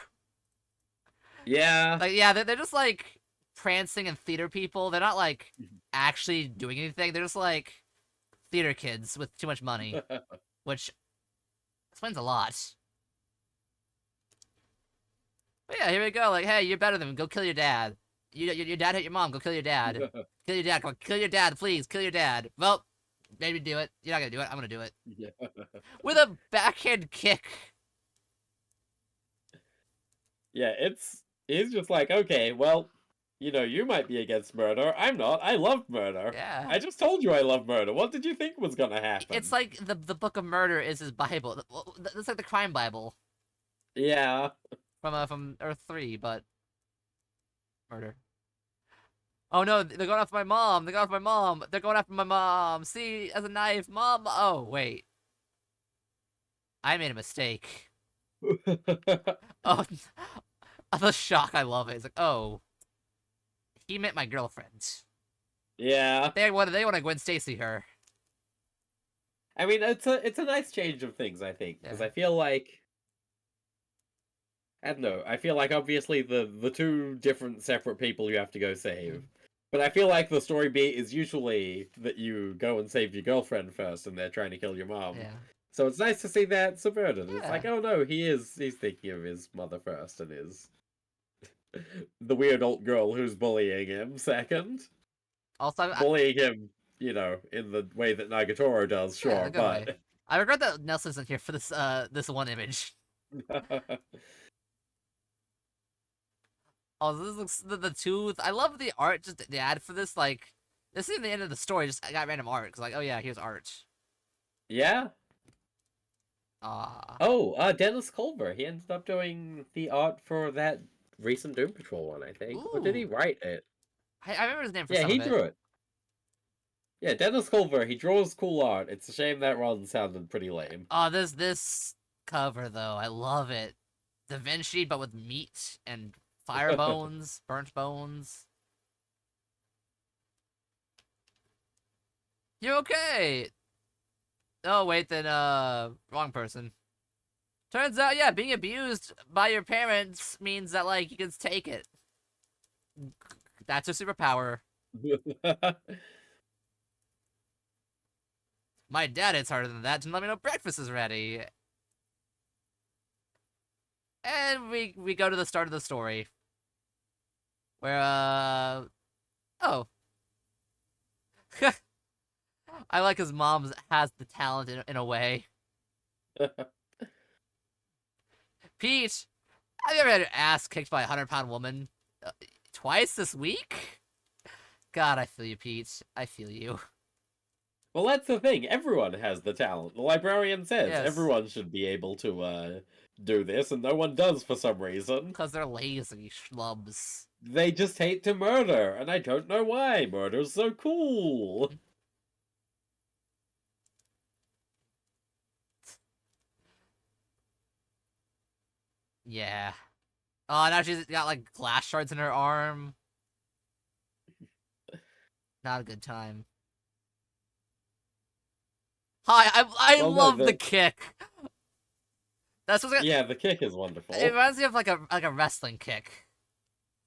yeah, Like, yeah, they're just like prancing and theater people. They're not like actually doing anything. They're just like theater kids with too much money, which explains a lot. But yeah, here we go. Like, hey, you're better than him. Go kill your dad. Your dad hit your mom. Go kill your dad. Kill your dad. Come on, kill your dad, please. Kill your dad. Well, maybe do it. You're not gonna do it. I'm gonna do it yeah. with a backhand kick. Yeah, he's just like, okay, well, you might be against murder. I'm not. I love murder. Yeah, I just told you I love murder. What did you think was gonna it's happen? like the Book of Murder is his Bible. It's like the crime Bible Yeah. from Earth 3, but murder. Oh no, they're going after my mom. They're going after my mom. They're going after my mom. See, as a knife, mom. Oh wait, I made a mistake. Oh, the shock. I love it. It's like, oh, he meant my girlfriend. Yeah. They want to Gwen Stacy her. I mean, it's a nice change of things, I think, because Yeah. I feel like I don't know. I feel like obviously the two different separate people you have to go save. But I feel like the story beat is usually that you go and save your girlfriend first and they're trying to kill your mom. Yeah. So it's nice to see that subverted. It's Yeah. like, oh no, he's thinking of his mother first and is the weird old girl who's bullying him second. Also, Bullying him, in the way that Nagatoro does, yeah, sure, the good way. but I regret that Nelson isn't here for this one image. Oh, this looks the tooth. I love the art. Just the ad for this. Like, this isn't the end of the story. Just I got random art. Cause like, oh yeah, here's art. yeah. Ah. Oh, Dennis Culver. He ended up doing the art for that recent Doom Patrol one, I think. Or did he Ooh. write it? I remember his name for Yeah, some he of it. drew it. Yeah, Dennis Culver. He draws cool art. It's a shame that run sounded pretty lame. Oh, this cover though, I love it. Da Vinci, but with meat and fire bones, burnt bones. You okay? Oh wait, then wrong person. Turns out, yeah, being abused by your parents means that like you can take it. That's a superpower. My dad hits harder than that. Didn't let me know breakfast is ready. And we go to the start of the story. Where oh. I like his mom has the talent in a way. Pete, have you ever had your ass kicked by a 100-pound woman? Twice this week? God, I feel you, Pete. I feel you. Well, that's the thing. Everyone has the talent. The librarian says Yes. everyone should be able to do this, and no one does for some reason. Because they're lazy schlubs. They just hate to murder, and I don't know why. Murder's so cool. Yeah. Oh, now she's got like glass shards in her arm. Not a good time. Hi, I Well, no, love the kick. That's what's yeah, the kick is it wonderful. reminds me of like a wrestling kick.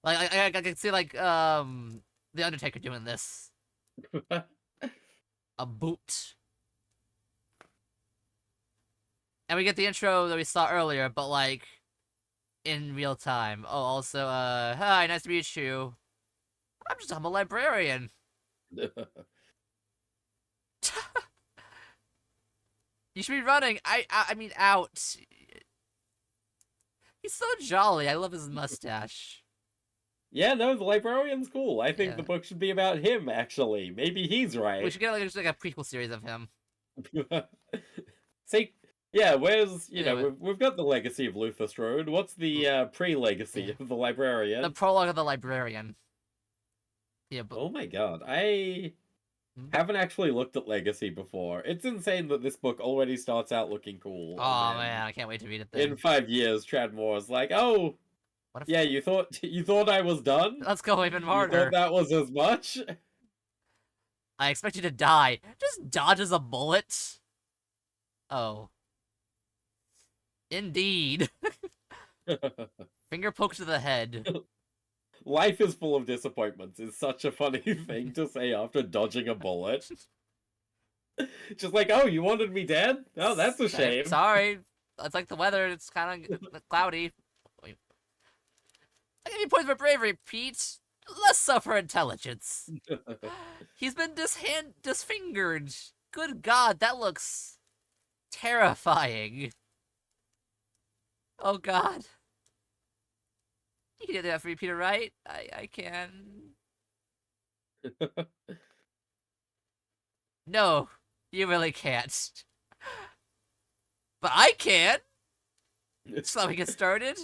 Like I can see like the Undertaker doing this. A boot. And we get the intro that we saw earlier, but like in real time. Oh, also, hi, nice to meet you. I'm a librarian. You should be running. I mean, out. He's so jolly. I love his mustache. Yeah, no, the librarian's cool. I think Yeah. the book should be about him, actually. Maybe he's We right. should get like, just, like a prequel series of him. See, yeah, where's, you know, Anyway. we've got the legacy of Luther Strode. What's the pre-legacy Yeah. of the librarian? The prologue of the librarian. Yeah, but Oh my god, I Hmm? haven't actually looked at Legacy before. It's insane that this book already starts out looking cool. oh And then man, I can't wait to read it in then. 5 years, Tradmore's like, oh, What if yeah, you thought I was done? Let's go even You thought harder. that was as much? I expect you to die. Just dodges a bullet. Oh. Indeed. Finger poke to the head. Life is full of disappointments is such a funny thing to say after dodging a bullet. Just like, oh, you wanted me dead? Oh, that's a shame. Sorry. It's like the weather. It's kind of cloudy. Wait. I give you points for bravery, Pete. Less so for intelligence. He's been disfingered. Good God, that looks terrifying. Oh God. You can do that for me, Peter, right? I can. No, you really can't. But I can. So let me get started.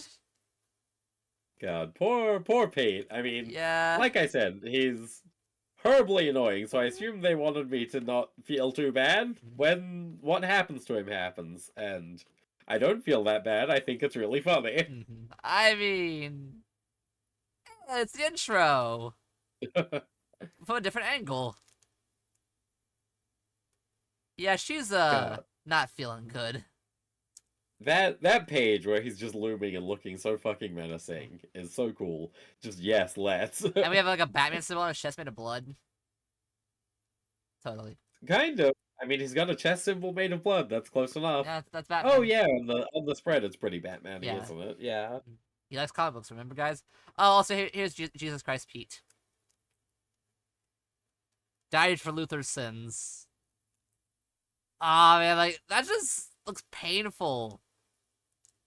God, poor Pete. I mean, Yeah. like I said, he's horribly annoying, so I assume they wanted me to not feel too bad when what happens to him happens, and I don't feel that bad. I think it's really funny. I mean, it's the intro from a different angle. Yeah, she's God. not feeling good. That page where he's just looming and looking so fucking menacing is so cool. Just yes, let's. And we have like a Batman symbol on his chest made of blood. Totally. Kind of. I mean, he's got a chest symbol made of blood. That's close enough. Yeah, that's Batman. Oh yeah, on the spread, it's pretty Batman-y, Yeah. isn't it? Yeah. He likes comic books, remember, guys? Oh, also, here's Jesus Christ Pete. Died for Luther's sins. Ah, man, like, that just looks painful.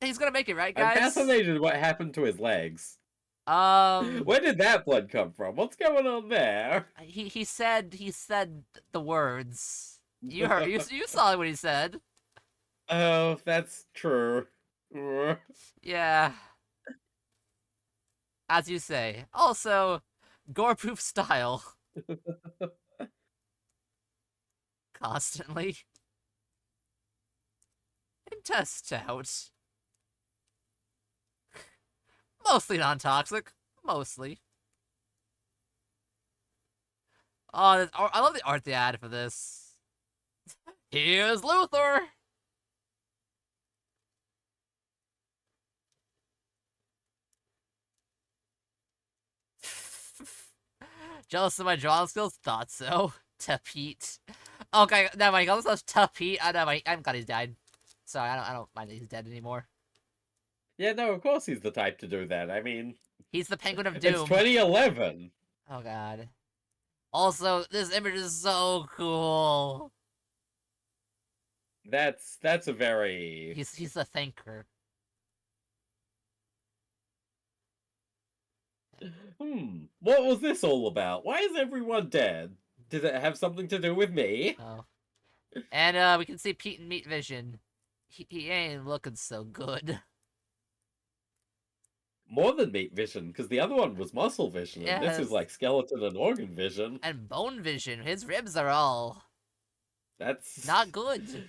He's gonna make it, right, I'm guys? fascinated what happened to his legs. Um, Where did that blood come from? What's going on there? he said the words. You heard, you saw what he said. Oh, that's true. Yeah. As you say. Also, gore-proof style. Constantly. And test out. Mostly non-toxic. Mostly. Oh, I love the art they added for this. Here's Luther! Jealous of my drawing skills? Thought so. To Pete. Okay, never mind. He calls himself Pete. I'm glad he's died. Sorry, I don't mind that he's dead anymore. Yeah, no, of course he's the type to do that. I mean, He's the Penguin of Doom. it's 2011. Oh God. Also, this image is so cool. That's a very He's the thinker. What was this all about? Why is everyone dead? Did it have something to do with me? Oh. And we can see Pete in Meat Vision. He ain't looking so good. More than meat vision, because the other one was muscle vision, and this Yes. is like skeleton and organ vision. And Bone Vision. His ribs are all That's not good.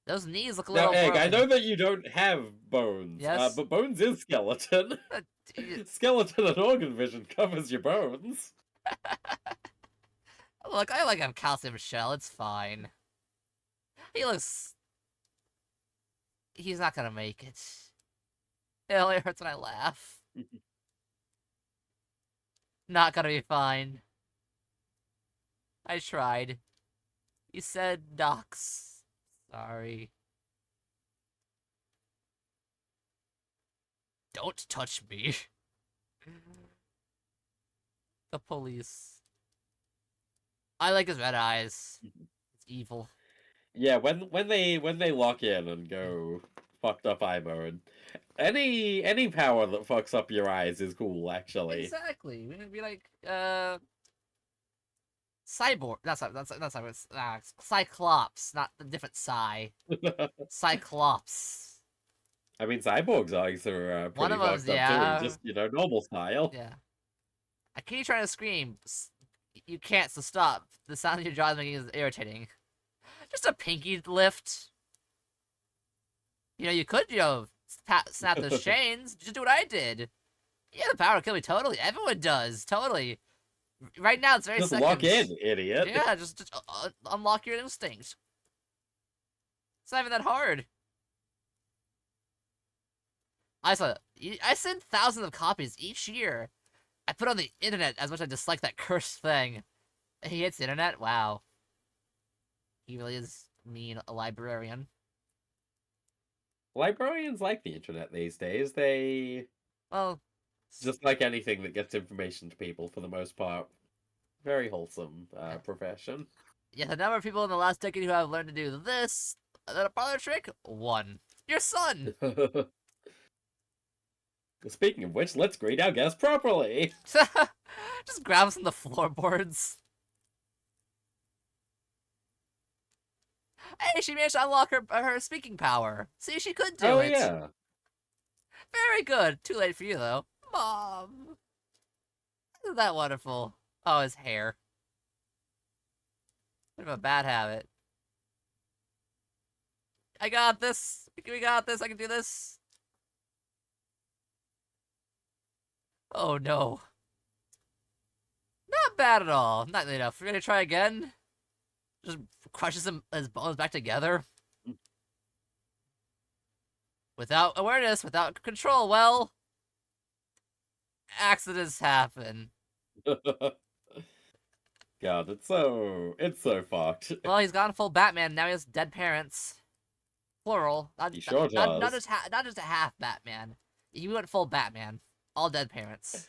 Those knees look a Now, little Egg, I broken. know that you don't have bones, Yes? but bones is skeleton. Skeleton and organ vision covers your bones. Look, I like a calcium shell. It's fine. He looks... He's not gonna make it. It only hurts when I laugh. Not gonna be fine. I tried. You said docs. Sorry. Don't touch me. The police. I like his red eyes. It's evil. Yeah, when they lock in and go fucked up eye mode, any power that fucks up your eyes is cool, actually. Exactly. We're gonna be like, Cyborg. That's Cyborg. It's, Cyclops, not the different Psy. Cyclops. I mean, Cyborg's eyes are One pretty of us, fucked up yeah. too, just normal style. Yeah. I keep trying to scream. You can't, so stop. The sound of your jaw is making is irritating. Just a pinky lift. You know, you could, snap those chains. Just do what I did. Yeah, the power to kill me, totally. Everyone does, totally. Right now, it's very Just seconds. lock in, idiot. Yeah, just unlock your instinct. It's not even that hard. I send thousands of copies each year. I put on the internet as much as I dislike that cursed thing. He hates the internet? Wow. He really is mean, a librarian. Librarians like the internet these days. They Well, just like anything that gets information to people for the most part. Very wholesome profession. yeah, the number of people in the last decade who have learned to do this, that a parlor trick, 1. Your son! Speaking of which, let's greet our guest properly. Just grab some of the floorboards. Hey, she managed to unlock her speaking power. See, she could do it. Yeah. Very good. Too late for you, though. Mom. Isn't that wonderful? Oh, his hair. Bit of a bad habit. I got this. We got this. I can do this. Oh, no. Not bad at all. Not enough. We're gonna try again. Just crushes his bones back together. Without awareness, without control, well... Accidents happen. God, it's so fucked. Well, he's gone full Batman, now he has dead parents. Plural. He sure not does. just a half Batman. He went full Batman. All dead parents.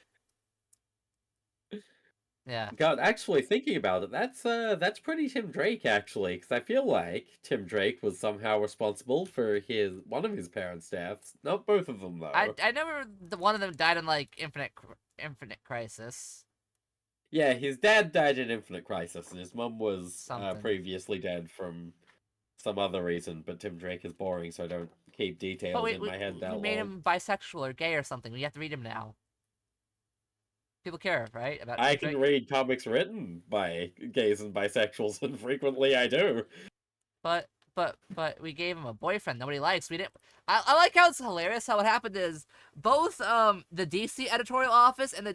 Yeah. God, actually thinking about it, that's pretty Tim Drake actually, because I feel like Tim Drake was somehow responsible for one of his parents' deaths. Not both of them though. I never one of them died in like Infinite Crisis. Yeah, his dad died in Infinite Crisis, and his mum was Something. previously dead from some other reason. But Tim Drake is boring, so I don't keep details But in my head that we long. made him bisexual or gay or something. We have to read him now. People care, right? About I Drake? can read comics written by gays and bisexuals, and frequently I do. But we gave him a boyfriend nobody likes. We didn't. I like how it's hilarious how what happened is both the DC editorial office and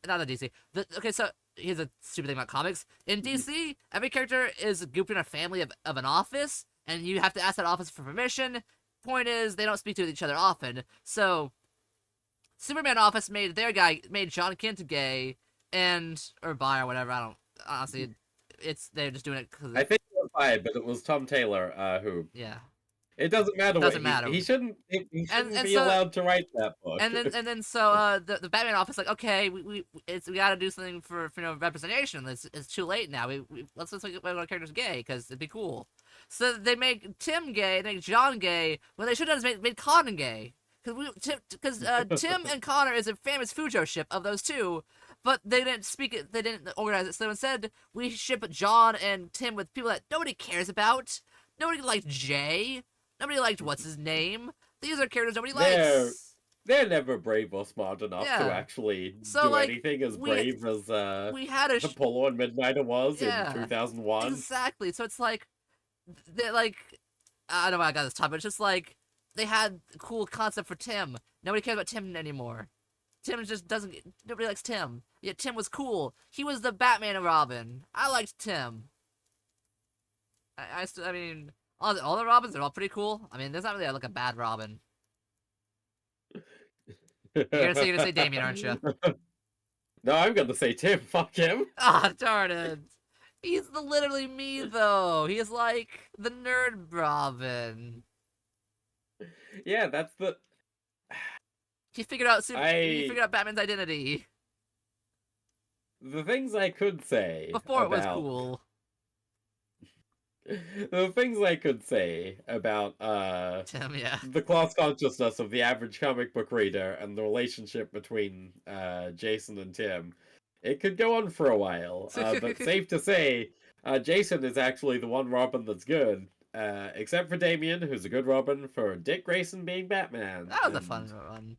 not the DC. Okay, so here's a stupid thing about comics. In DC, every character is grouped in a family of an office, and you have to ask that office for permission. Point is, they don't speak to each other often. So Superman office made John Kent gay or bi or whatever. I don't honestly. They're just doing it because I think it was bi, but it was Tom Taylor who. yeah. It doesn't matter. Doesn't matter. He shouldn't. He shouldn't And be so- allowed to write that book. And then so the Batman office like, okay, we got to do something for representation. It's too late now. Let's make one of our characters gay because it'd be cool. So they make Tim gay, they make John gay. When they should have made Connor gay because Tim and Connor is a famous Fujo ship of those two. But they didn't speak it. They didn't organize it. So instead, we ship John and Tim with people that nobody cares about. Nobody liked Jay. Nobody liked what's his name. These are characters nobody likes. They're never brave or smart enough Yeah. to actually So, do like, anything as brave as We had a the Polo and Midnighter was Yeah. in 2001. exactly. So it's like, they like I don't know why I got this topic. It's just like they had a cool concept for Tim. Nobody cares about Tim anymore. Tim just doesn't. Nobody likes Tim. Yet Tim was cool. He was the Batman and Robin. I liked Tim. I mean, all the Robins are all pretty cool. I mean, there's not really like a bad Robin. You're gonna say Damien, aren't you? No, I'm gonna say Tim. Fuck him. Ah, darn it. He's literally me though. He's like the nerd Robin. Yeah, that's the. He figured out he figured out Batman's identity The things I could say before it was about cool. the things I could say about Tim, yeah. the class consciousness of the average comic book reader and the relationship between Jason and Tim. It could go on for a while, but safe to say, Jason is actually the one Robin that's good. Except for Damien, who's a good Robin, for Dick Grayson being Batman. That was a fun one.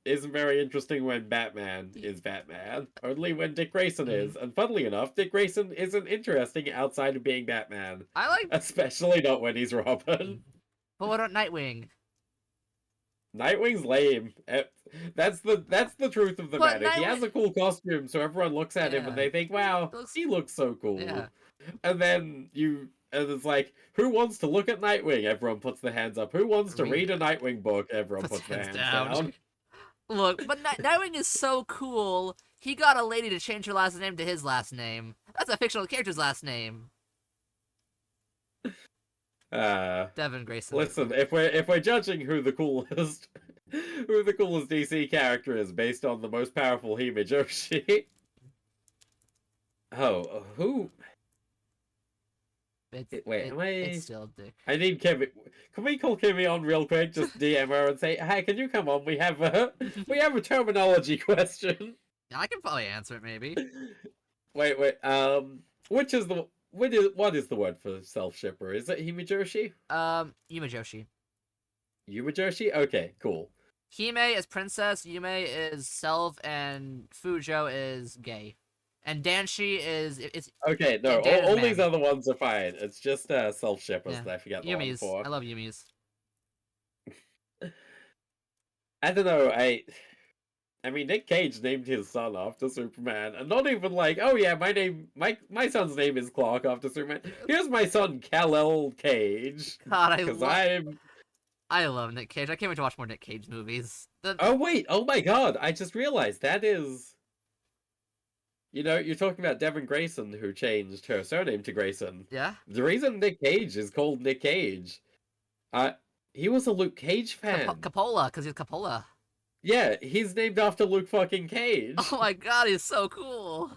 Isn't very interesting when Batman is Batman. Only when Dick Grayson is. And funnily enough, Dick Grayson isn't interesting outside of being Batman. I like, Especially not when he's Robin. but what about Nightwing? Nightwing's lame. That's the truth of the But matter. He has a cool costume, so everyone looks at him and they think, wow, he looks so cool. Yeah. And then and it's like, who wants to look at Nightwing? Everyone puts their hands up. Who wants to read a Nightwing book? Everyone puts their hands down. Look, but Nightwing is so cool. He got a lady to change her last name to his last name. That's a fictional character's last name. Devin Grayson. Listen, if we're judging who the coolest DC character is based on the most powerful Himijoshi. Oh, who? It's still Dick. I need Kimmy. Can we call Kimmy on real quick? Just DM her and say, "Hey, can you come on? We have a terminology question." Yeah, I can probably answer it, maybe. Wait. What is the word for self shipper? Is it Himijoshi? Yumejoshi. Yumejoshi? Okay, cool. Hime is princess, Yume is self, and Fujo is gay. And Danshi is okay. No, all these other ones are fine. It's just self shippers that I forget the one for. I love Yumi's. I don't know. I mean, Nick Cage named his son after Superman, and not even like, oh yeah, my son's name is Clark after Superman. Here's my son Kal-El Cage. God, I love Nick Cage. I can't wait to watch more Nick Cage movies. Oh wait, oh my God! I just realized that is. You know, you're talking about Devin Grayson, who changed her surname to Grayson. Yeah? The reason Nick Cage is called Nick Cage, he was a Luke Cage fan. Coppola, because he's Coppola. Yeah, he's named after Luke fucking Cage. Oh my God, he's so cool.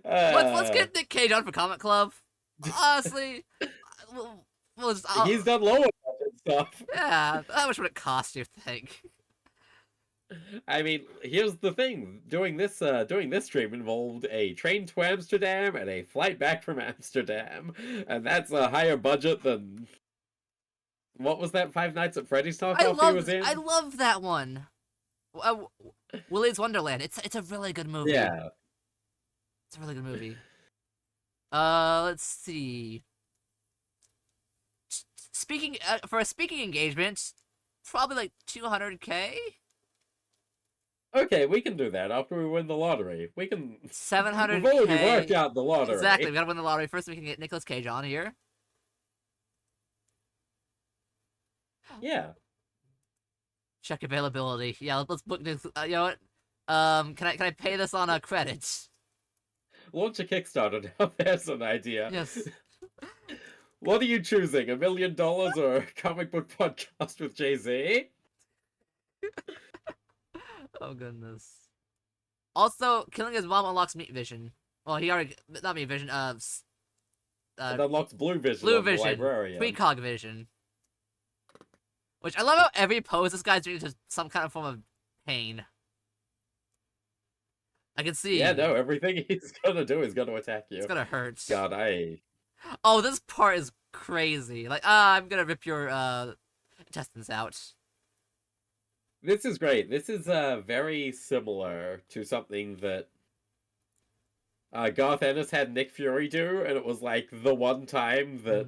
Let's get Nick Cage on for Comic Club. Honestly, he's done lower budget stuff. Yeah, how much would it cost, you think? I mean, here's the thing. Doing this stream involved a train to Amsterdam and a flight back from Amsterdam. And that's a higher budget than... What was that Five Nights at Freddy's knockoff he was in? I love that one. Willy's Wonderland. It's a really good movie. Yeah. It's a really good movie. Let's see. For a speaking engagement, probably like 200K? Okay, we can do that after we win the lottery. We can... 700K. We've already worked out the lottery. Exactly, we gotta win the lottery first so we can get Nicolas Cage on here. Yeah. Check availability. Yeah, let's book this. You know what? Can I pay this on a credit? Launch a Kickstarter now. There's an idea. Yes. What are you choosing? $1 million or a comic book podcast with Jay-Z? Oh goodness. Also, killing his mom unlocks meat vision. Well, he already not meat vision. It unlocks blue vision. Blue vision. Precog vision. Which I love how every pose this guy's doing is just some kind of form of pain. I can see. Yeah, no, everything he's gonna do is gonna attack you. It's gonna hurt. God, Oh, this part is crazy. Like, I'm gonna rip your intestines out. This is great. This is very similar to something that Garth Ennis had Nick Fury do, and it was like the one time that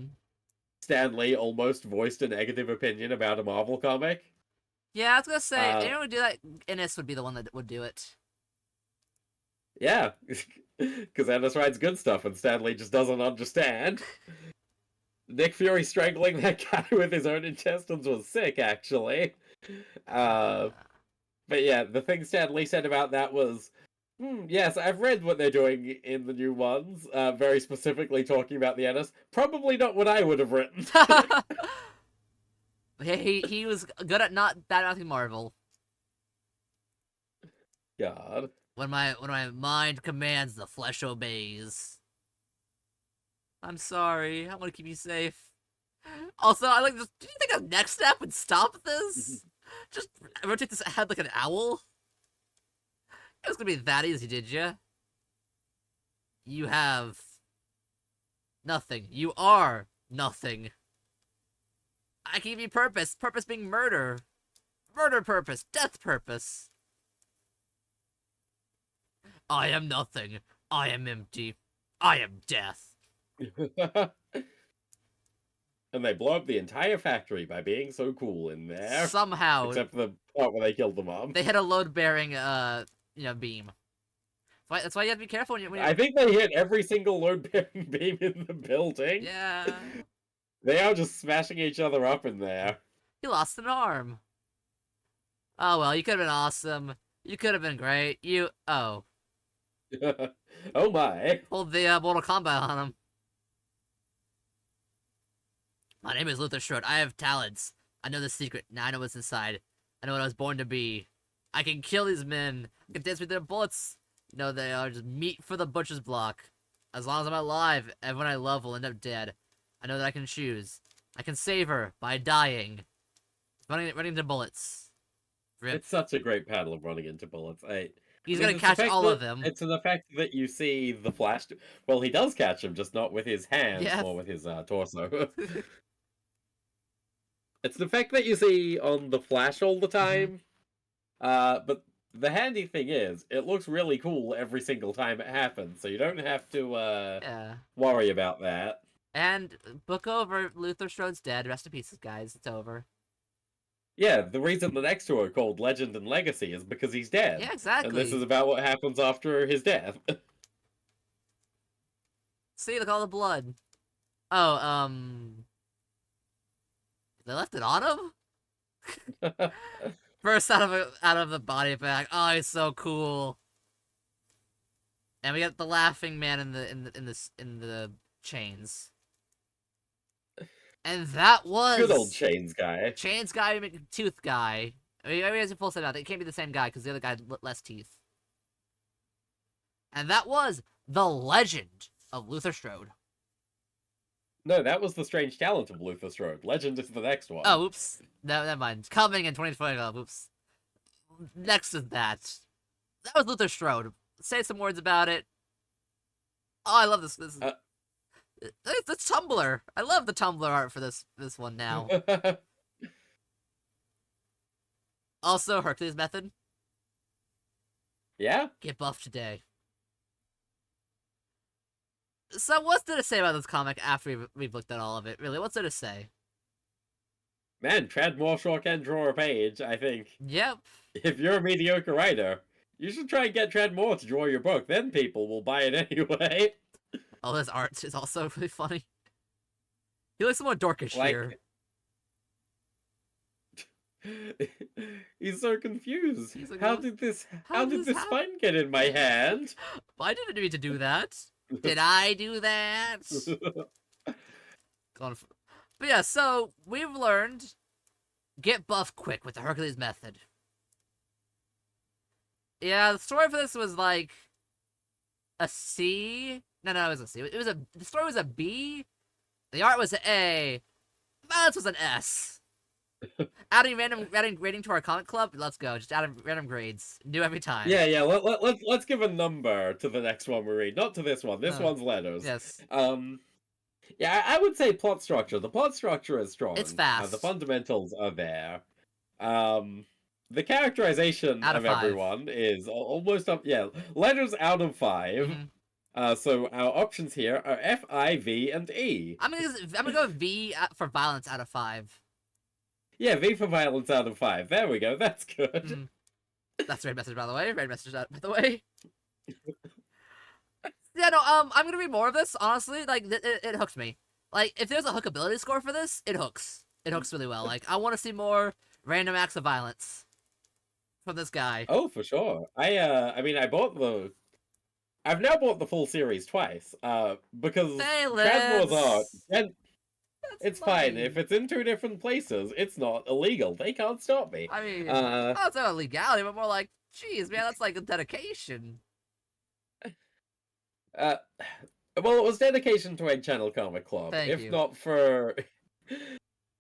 Stan Lee almost voiced a negative opinion about a Marvel comic. Yeah, I was gonna say Uh, anyone would do that. Ennis would be the one that would do it. Yeah, because Ennis writes good stuff and Stan Lee just doesn't understand. Nick Fury strangling that guy with his own intestines was sick, actually. Uh, but yeah, the thing Stan Lee said about that was, yes, I've read what they're doing in the new ones, very specifically talking about the Ennis. Probably not what I would have written. he was good at not bad mouthing Marvel. God. When my mind commands, the flesh obeys. I'm sorry. I want to keep you safe. Also, I like this. Do you think a next step would stop this? Just rotate this head like an owl? It was gonna be that easy, did you? You have nothing. You are nothing. I can give you purpose. Purpose being murder. Murder purpose. Death purpose. I am nothing. I am empty. I am death. And they blow up the entire factory by being so cool in there. Somehow, Except for the part where they killed the mom. they hit a load-bearing, beam. That's why you have to be careful when you. I think they hit every single load-bearing beam in the building. Yeah. They are just smashing each other up in there. He lost an arm. Oh well, you could have been awesome. You could have been great. Oh. Oh my. Pulled the Mortal Kombat on him. My name is Luther Strode. I have talents. I know the secret. Now I know what's inside. I know what I was born to be. I can kill these men. I can dance with their bullets. No, they are just meat for the butcher's block. As long as I'm alive, everyone I love will end up dead. I know that I can choose. I can save her by dying. Running into bullets. Rip. It's such a great paddle of running into bullets. He's gonna catch all of them. It's the fact that you see the Flash. Well, he does catch him, just not with his hands, Yeah. more with his torso. It's the fact that you see on the Flash all the time. But the handy thing is, it looks really cool every single time it happens, so you don't have to worry about that. And book over. Luther Strode's dead. Rest in pieces, guys. It's over. Yeah, the reason the next two are called Legend and Legacy is because he's dead. Yeah, exactly. And this is about what happens after his death. See, look, all the blood. Oh, they left it on him? Burst out of the body bag. Oh, he's so cool. And we got the laughing man in the chains. And that was Good old Chains guy. Chains guy, tooth guy. I mean, maybe he has a full set out. It can't be the same guy because the other guy had less teeth. And that was the legend of Luther Strode. No, that was the strange talent of Luther Strode. Legend is the next one. Oh, oops. No, never mind. Coming in 2020. Oh, oops. Next is that. That was Luther Strode. Say some words about it. Oh, I love this. It's Tumblr. I love the Tumblr art for this one now. Also, Hercules method. Yeah? Get buffed today. So what's there to say about this comic after we've looked at all of it? Really, what's there to say? Man, Trad Morshaw can draw a page, I think. Yep. If you're a mediocre writer, you should try and get Trad Moore to draw your book. Then people will buy it anyway. Oh, his art is also really funny. He looks more dorkish here. He's so confused. He's like, how did this spine get in my hand? I didn't need to do that. Did I do that? But yeah, so we've learned get buff quick with the Hercules method. Yeah, the story for this was like a C. No, it was a C. The story was a B. The art was an A. Balance was an S. Adding random grading to our comic club. Let's go. Just add random grades. New every time. Yeah. Let's give a number to the next one we read. Not to this one. This one's letters. Yes. Yeah, I would say plot structure. The plot structure is strong. It's fast. The fundamentals are there. The characterization Out of of 5. everyone is almost up. Yeah, letters out of 5. So our options here are F, I, V, and E. I'm gonna go V for violence out of 5. Yeah, V for violence out of 5. There we go. That's good. Mm. That's a red message, by the way. Red message, by the way. Yeah, no, I'm gonna read more of this, honestly. Like, it hooks me. Like, if there's a hookability score for this, it hooks. It hooks really well. Like, I want to see more random acts of violence from this guy. Oh, for sure. I mean, I've now bought the full series twice. Because Hey, Transmore's art, Liz! and That's it's funny. fine. If it's in 2 different places, it's not illegal. They can't stop me. I mean, oh, it's not a legality, but more like, geez, man, that's like a dedication. Uh, well, it was dedication to a channel comic club. Thank if you. not for,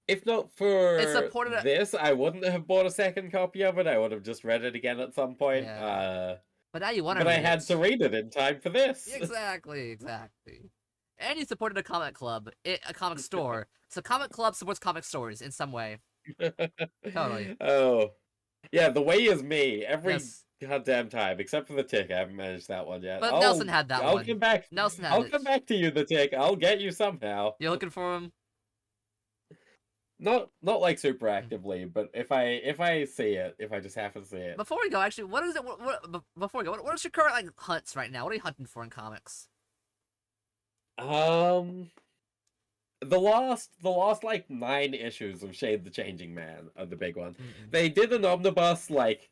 if not for It supported this, I wouldn't have bought a second copy of it. I would have just read it again at some point. Yeah. But now you want to But I read had it. to read it in time for this. Exactly. And you supported a comic club, a comic store. So comic club supports comic stores in some way. Totally. Oh, yeah. The way is me every Yes. goddamn time, except for the tick. I haven't managed that one yet. But Nelson had that I'll one. come back. Nelson had I'll it. come back to you, the tick. I'll get you somehow. You looking for him? Not like super actively, but if I see it, if I just happen to see it. Before we go, actually, what is it? Before we go, what is your current like hunts right now? What are you hunting for in comics? The last like 9 issues of Shade the Changing Man are the big one. Mm-mm. They did an omnibus, like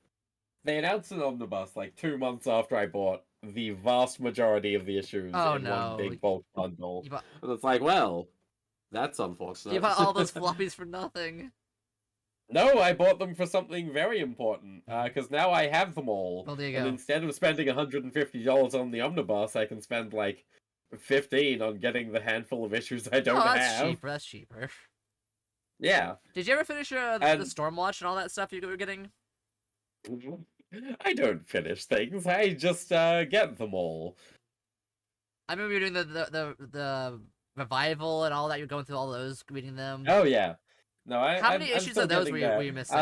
they announced an omnibus like 2 months after I bought the vast majority of the issues Oh, in no. one big bulk bundle. You bought, And it's like, well, that's unfortunate. you bought all those floppies for nothing. No, I bought them for something very important, because now I have them all. Well, there you and go. instead of spending $150 on the omnibus, I can spend like 15 on getting the handful of issues I don't Oh, that's have. cheaper. That's cheaper. Yeah. Did you ever finish the Stormwatch and all that stuff you were getting? I don't finish things. I just get them all. I remember you were doing the revival and all that. You're going through all those, reading them. Oh yeah. No, How many I'm issues still of those getting were there. you missing?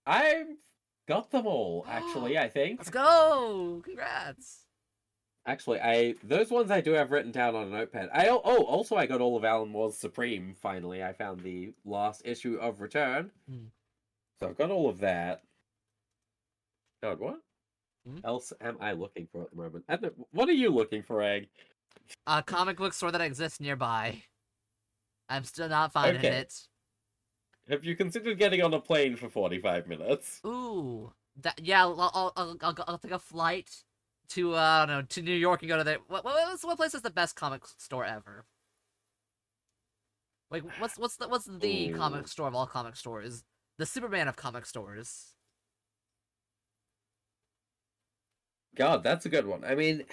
I've got them all, actually, I think. Let's go! Congrats! Actually, those ones I do have written down on a notepad. Also I got all of Alan Moore's Supreme, finally. I found the last issue of Return. So I've got all of that. God, what else am I looking for at the moment? What are you looking for, Egg? A comic book store that exists nearby. I'm still not finding it. Have you considered getting on a plane for 45 minutes? Ooh. Yeah, I'll take a flight to, I don't know, to New York and go to the... What place is the best comic store ever? Like, what's the comic store of all comic stores? The Superman of comic stores. God, that's a good one. I mean,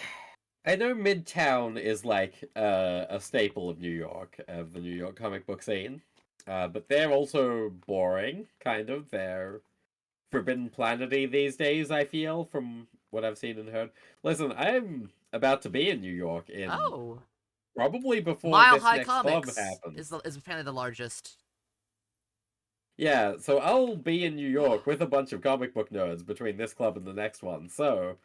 I know Midtown is like a staple of New York, of the New York comic book scene. But they're also boring, kind of. They're forbidden planety these days, I feel, from what I've seen and heard. Listen, I'm about to be in New York in probably before Mile this High next Comics club happens. is apparently the largest. Yeah, so I'll be in New York with a bunch of comic book nerds between this club and the next one, so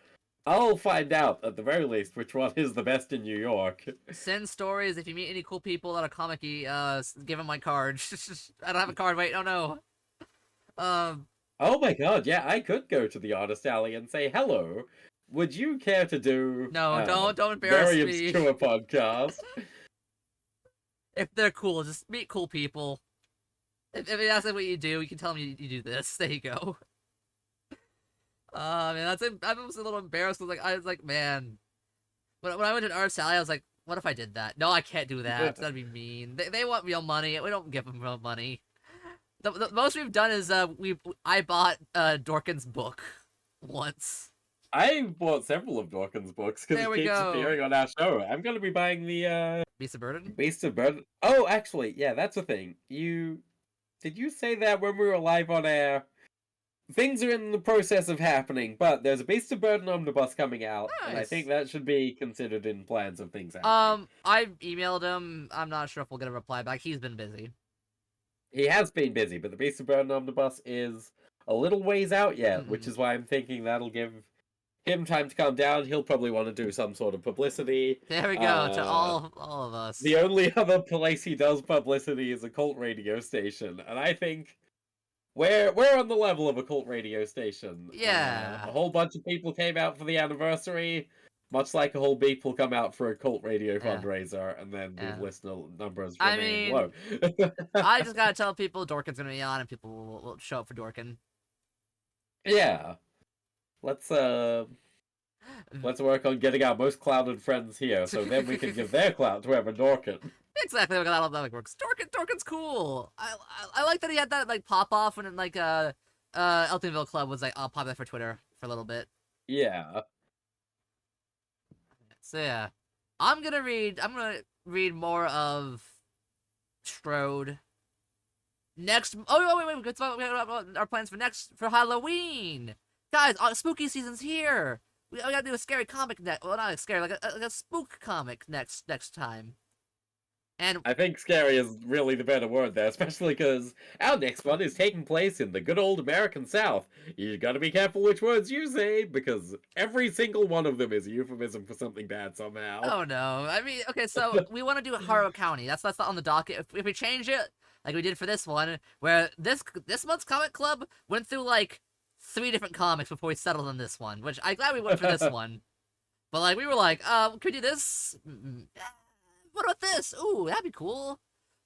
I'll find out, at the very least, which one is the best in New York. Send stories. If you meet any cool people that are comic-y, give them my card. I don't have a card, wait, oh no. Oh my god, yeah, I could go to the Artist Alley and say, hello, would you care to do... No, don't embarrass me. Variants to a podcast? If they're cool, just meet cool people. If they ask them what you do, you can tell them you do this. There you go. Man, I was a little embarrassed. I was like, man. When I went to Artist Alley, I was like, what if I did that? No, I can't do that. That'd be mean. They want real money. We don't give them real money. The most we've done is I bought Dorkin's book once. I bought several of Dawkins' books because it keeps appearing on our show. I'm going to be buying the Beast of Burden. Beast of Burden. Oh, actually, yeah, that's a thing. Did you say that when we were live on air? Things are in the process of happening, but there's a Beast of Burden omnibus coming out, and I think that should be considered in plans of things happening. I emailed him. I'm not sure if we'll get a reply back. He's been busy. He has been busy, but the Beast of Burden omnibus is a little ways out yet, which is why I'm thinking that'll give him time to calm down. He'll probably want to do some sort of publicity. There we go, to all of us. The only other place he does publicity is a cult radio station, and I think we're on the level of a cult radio station. Yeah. A whole bunch of people came out for the anniversary, much like a whole people come out for a cult radio fundraiser, and then the listener numbers remain low. I just gotta tell people Dorkin's gonna be on, and people will show up for Dorkin. Yeah. Let's work on getting our most clouded friends here, so then we can give their clout to whoever Dorkin. Exactly, like how that works. Dorkin's cool. I like that he had that like pop off when like Eltonville Club was like popular for Twitter for a little bit. Yeah. So yeah, I'm gonna read more of Strode. Next, wait, let's talk about our plans for Halloween, guys. Spooky season's here. We gotta do a scary comic next. Well, not a scary, like a spook comic next time. And I think scary is really the better word there, especially because our next one is taking place in the good old American South. You gotta be careful which words you say, because every single one of them is a euphemism for something bad somehow. Oh no, I mean, okay, so we want to do Harrow County. That's not on the docket. If we change it, like we did for this one, where this month's comic club went through like 3 different comics before we settled on this one, which I'm glad we went for this one. But like we were like, could we do this? What about this? Ooh, that'd be cool.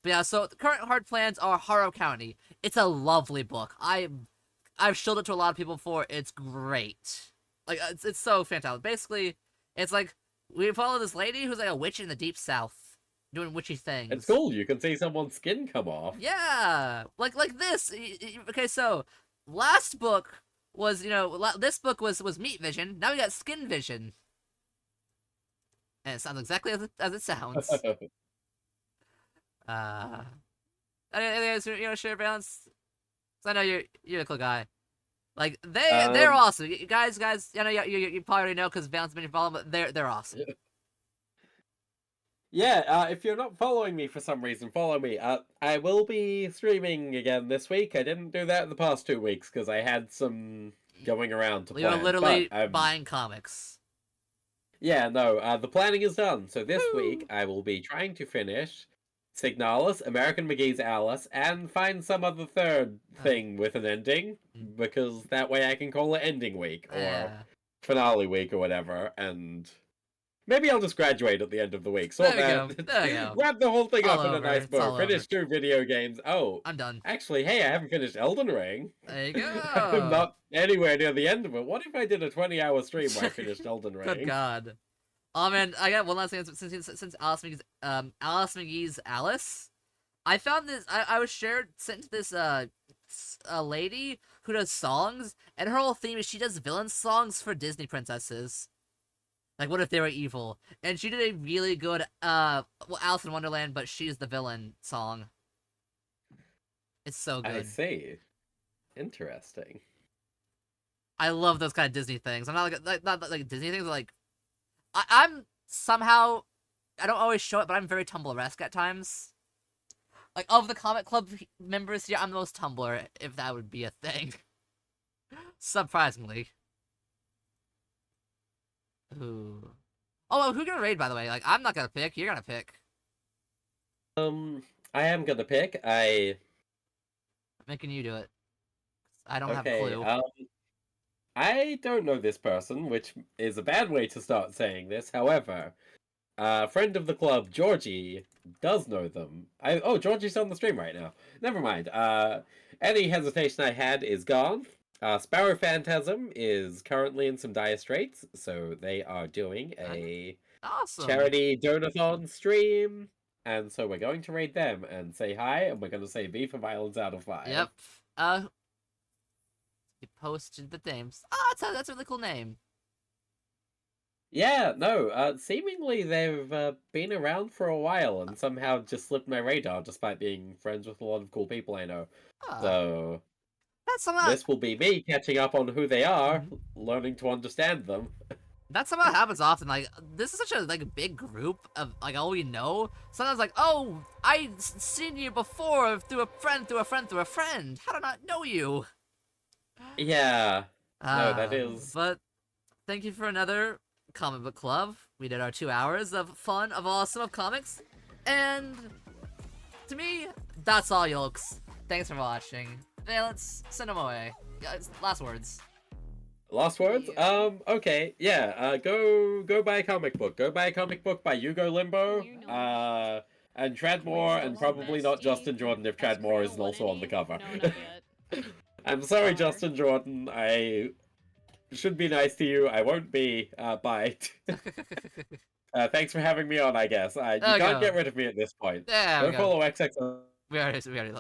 But yeah, so the current hard plans are Harrow County. It's a lovely book. I've showed it to a lot of people before. It's great. Like it's so fantastic. Basically, it's like we follow this lady who's like a witch in the deep south, doing witchy things. It's cool. You can see someone's skin come off. Yeah, like this. Okay, so last book was this book was meat vision. Now we got skin vision. And it sounds exactly as it sounds. Anyways, share balance. I know you're a cool guy. Like they're awesome. Guys. I know you probably already know because Valence been your follow, but they're awesome. Yeah. If you're not following me for some reason, follow me. I will be streaming again this week. I didn't do that in the past 2 weeks because I had some going around to plan. You're literally buying comics. Yeah, no, the planning is done. So this week, I will be trying to finish Signalis, American McGee's Alice, and find some other third thing with an ending, because that way I can call it Ending Week, or Finale Week, or whatever, and maybe I'll just graduate at the end of the week. So There we go. Wrap the whole thing All up in a over. nice It's all bow. Finish 2 video games. Oh, I'm done. actually, hey, I haven't finished Elden Ring. There you go. I'm not anywhere near the end of it. What if I did a 20-hour stream where I finished Elden Ring? Good God. Oh man, I got one last thing since Alice McGee's Alice. I found this. I was sent to this a lady who does songs, and her whole theme is she does villain songs for Disney princesses. Like, what if they were evil? And she did a really good Alice in Wonderland, but she's the villain song. It's so good. I see. Interesting. I love those kind of Disney things. I'm not like Disney things, but like I'm somehow, I don't always show it, but I'm very Tumblr-esque at times. Like, of the comic club members here, I'm the most Tumblr, if that would be a thing. Surprisingly. Ooh. Oh, who gonna raid, by the way? Like, I'm not gonna pick, you're gonna pick. I am gonna pick. I'm making you do it. I don't have a clue. I don't know this person, which is a bad way to start saying this. However, a friend of the club, Georgie, does know them. Georgie's on the stream right now. Never mind. Any hesitation I had is gone. Sparrow Phantasm is currently in some dire straits, so they are doing a charity donathon stream, and so we're going to raid them and say hi, and we're going to say V for violence out of 5. Yep. You posted the names. That's a really cool name. Yeah, no, seemingly they've been around for a while and somehow just slipped my radar despite being friends with a lot of cool people I know. So this will be me catching up on who they are, learning to understand them. That somehow happens often. Like, this is such a big group of all we know. Sometimes like, oh, I seen you before through a friend, through a friend, through a friend. How did I not know you? Yeah. No, that is. But thank you for another comic book club. We did our 2 hours of fun, of awesome, of comics. And to me, that's all, yolks. Thanks for watching. Valence, send them away. Guys, last words. Last words? Yeah. Okay, yeah, go buy a comic book. Go buy a comic book by Hugo Limbo, You know. and Tradmore, and probably not Justin Jordan if Tradmore isn't also on the cover. No, not yet. I'm sorry, Bummer. Justin Jordan. I should be nice to you. I won't be. Bye. Thanks for having me on, I guess. You There we can't go. get rid of me at this point. There we Go go. follow XX. We already